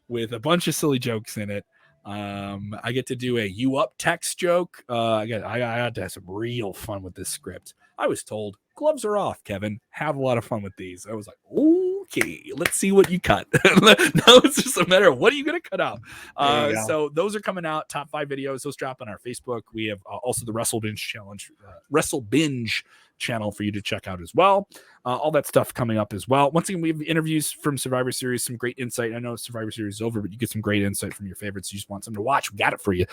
with a bunch of silly jokes in it. I get to do a "you up" text joke. I had to have some real fun with this script. I was told gloves are off, Kevin. Have a lot of fun with these. I was like, okay, let's see what you cut. No, it's just a matter of what are you going to cut out. So those are coming out. Top 5 videos. Those drop on our Facebook. We have also the Wrestle Binge channel for you to check out as well. All that stuff coming up as well. Once again, we have interviews from Survivor Series, some great insight. I know Survivor Series is over, but you get some great insight from your favorites. You just want something to watch. We got it for you.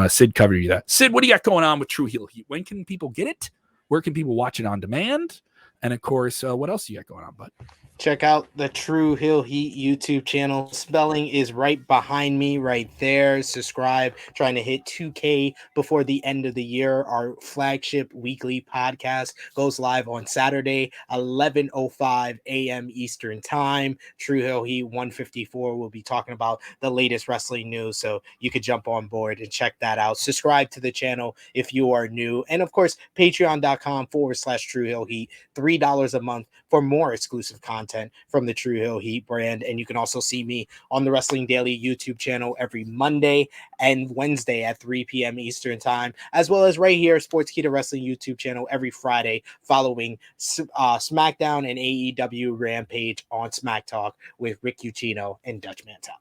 Sid covered you that. Sid, what do you got going on with True Heel Heat? When can people get it? Where can people watch it on demand? And of course, what else you got going on, bud? Check out the True Heel Heat YouTube channel. Spelling is right behind me right there. Subscribe. Trying to hit 2K before the end of the year. Our flagship weekly podcast goes live on Saturday, 11:05 a.m. Eastern Time. True Heel Heat 154 will be talking about the latest wrestling news, so you could jump on board and check that out. Subscribe to the channel if you are new. And of course, patreon.com/True Heel Heat. $3 a month for more exclusive content from the True Heel Heat brand. And you can also see me on the Wrestling Daily YouTube channel every Monday and Wednesday at 3 p.m. Eastern Time, as well as right here, Sportskeeda Wrestling YouTube channel every Friday following SmackDown and AEW Rampage on Smack Talk with Rick Ucchino and Dutch Mantel.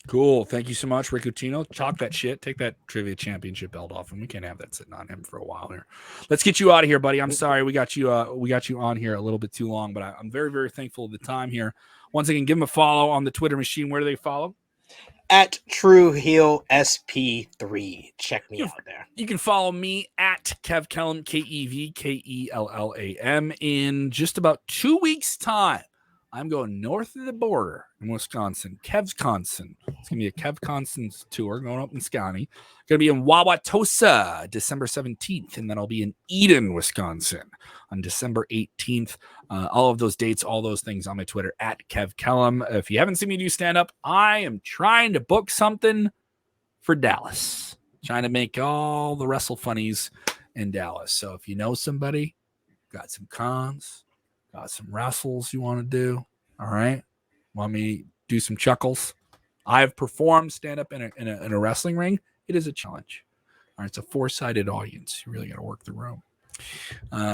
Cool. Thank you so much, Rick Ucchino. Talk that shit. Take that trivia championship belt off, and we can't have that sitting on him for a while here. Let's get you out of here, buddy. I'm sorry we got you on here a little bit too long, but I'm very, very thankful of the time here. Once again, give them a follow on the Twitter machine. Where do they follow? At True Heel SP3. Check me out there. You can follow me at Kev Kellam, KEVKELLAM. In just about 2 weeks' time, I'm going north of the border in Wisconsin, KevConsin. It's going to be a KevConsin tour going up in Scotty. Going to be in Wauwatosa, December 17th, and then I'll be in Eden, Wisconsin on December 18th. All of those dates, all those things on my Twitter at Kev Kellam. If you haven't seen me do stand-up, I am trying to book something for Dallas. Trying to make all the Wrestle Funnies in Dallas. So if you know somebody, got some cons, got some wrestles you want to do, all right? Want me to do some chuckles? I've performed stand-up in a wrestling ring. It is a challenge. All right, it's a 4-sided audience. You really got to work the room.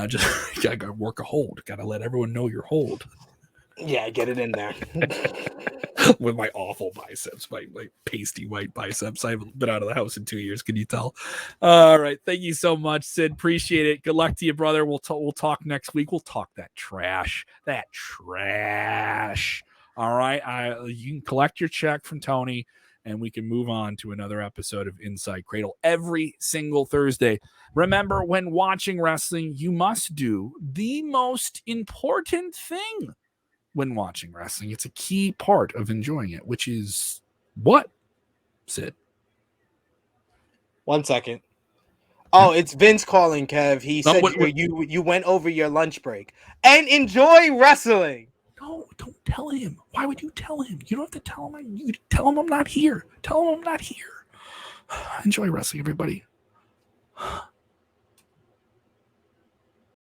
Just got to work a hold. Got to let everyone know your hold. Yeah, get it in there. With my awful biceps, my pasty white biceps. I haven't been out of the house in 2 years. Can you tell? All right. Thank you so much, Sid. Appreciate it. Good luck to you, brother. We'll talk next week. We'll talk that trash. All right. You can collect your check from Tony, and we can move on to another episode of Inside Kradle every single Thursday. Remember, when watching wrestling, you must do the most important thing when watching wrestling. It's a key part of enjoying it, which is what, Sid? 1 second. Oh, it's Vince calling, Kev. He said you went over your lunch break. And enjoy wrestling. No, don't tell him. Why would you tell him? You don't have to tell him. You tell him I'm not here. Tell him I'm not here. Enjoy wrestling, everybody.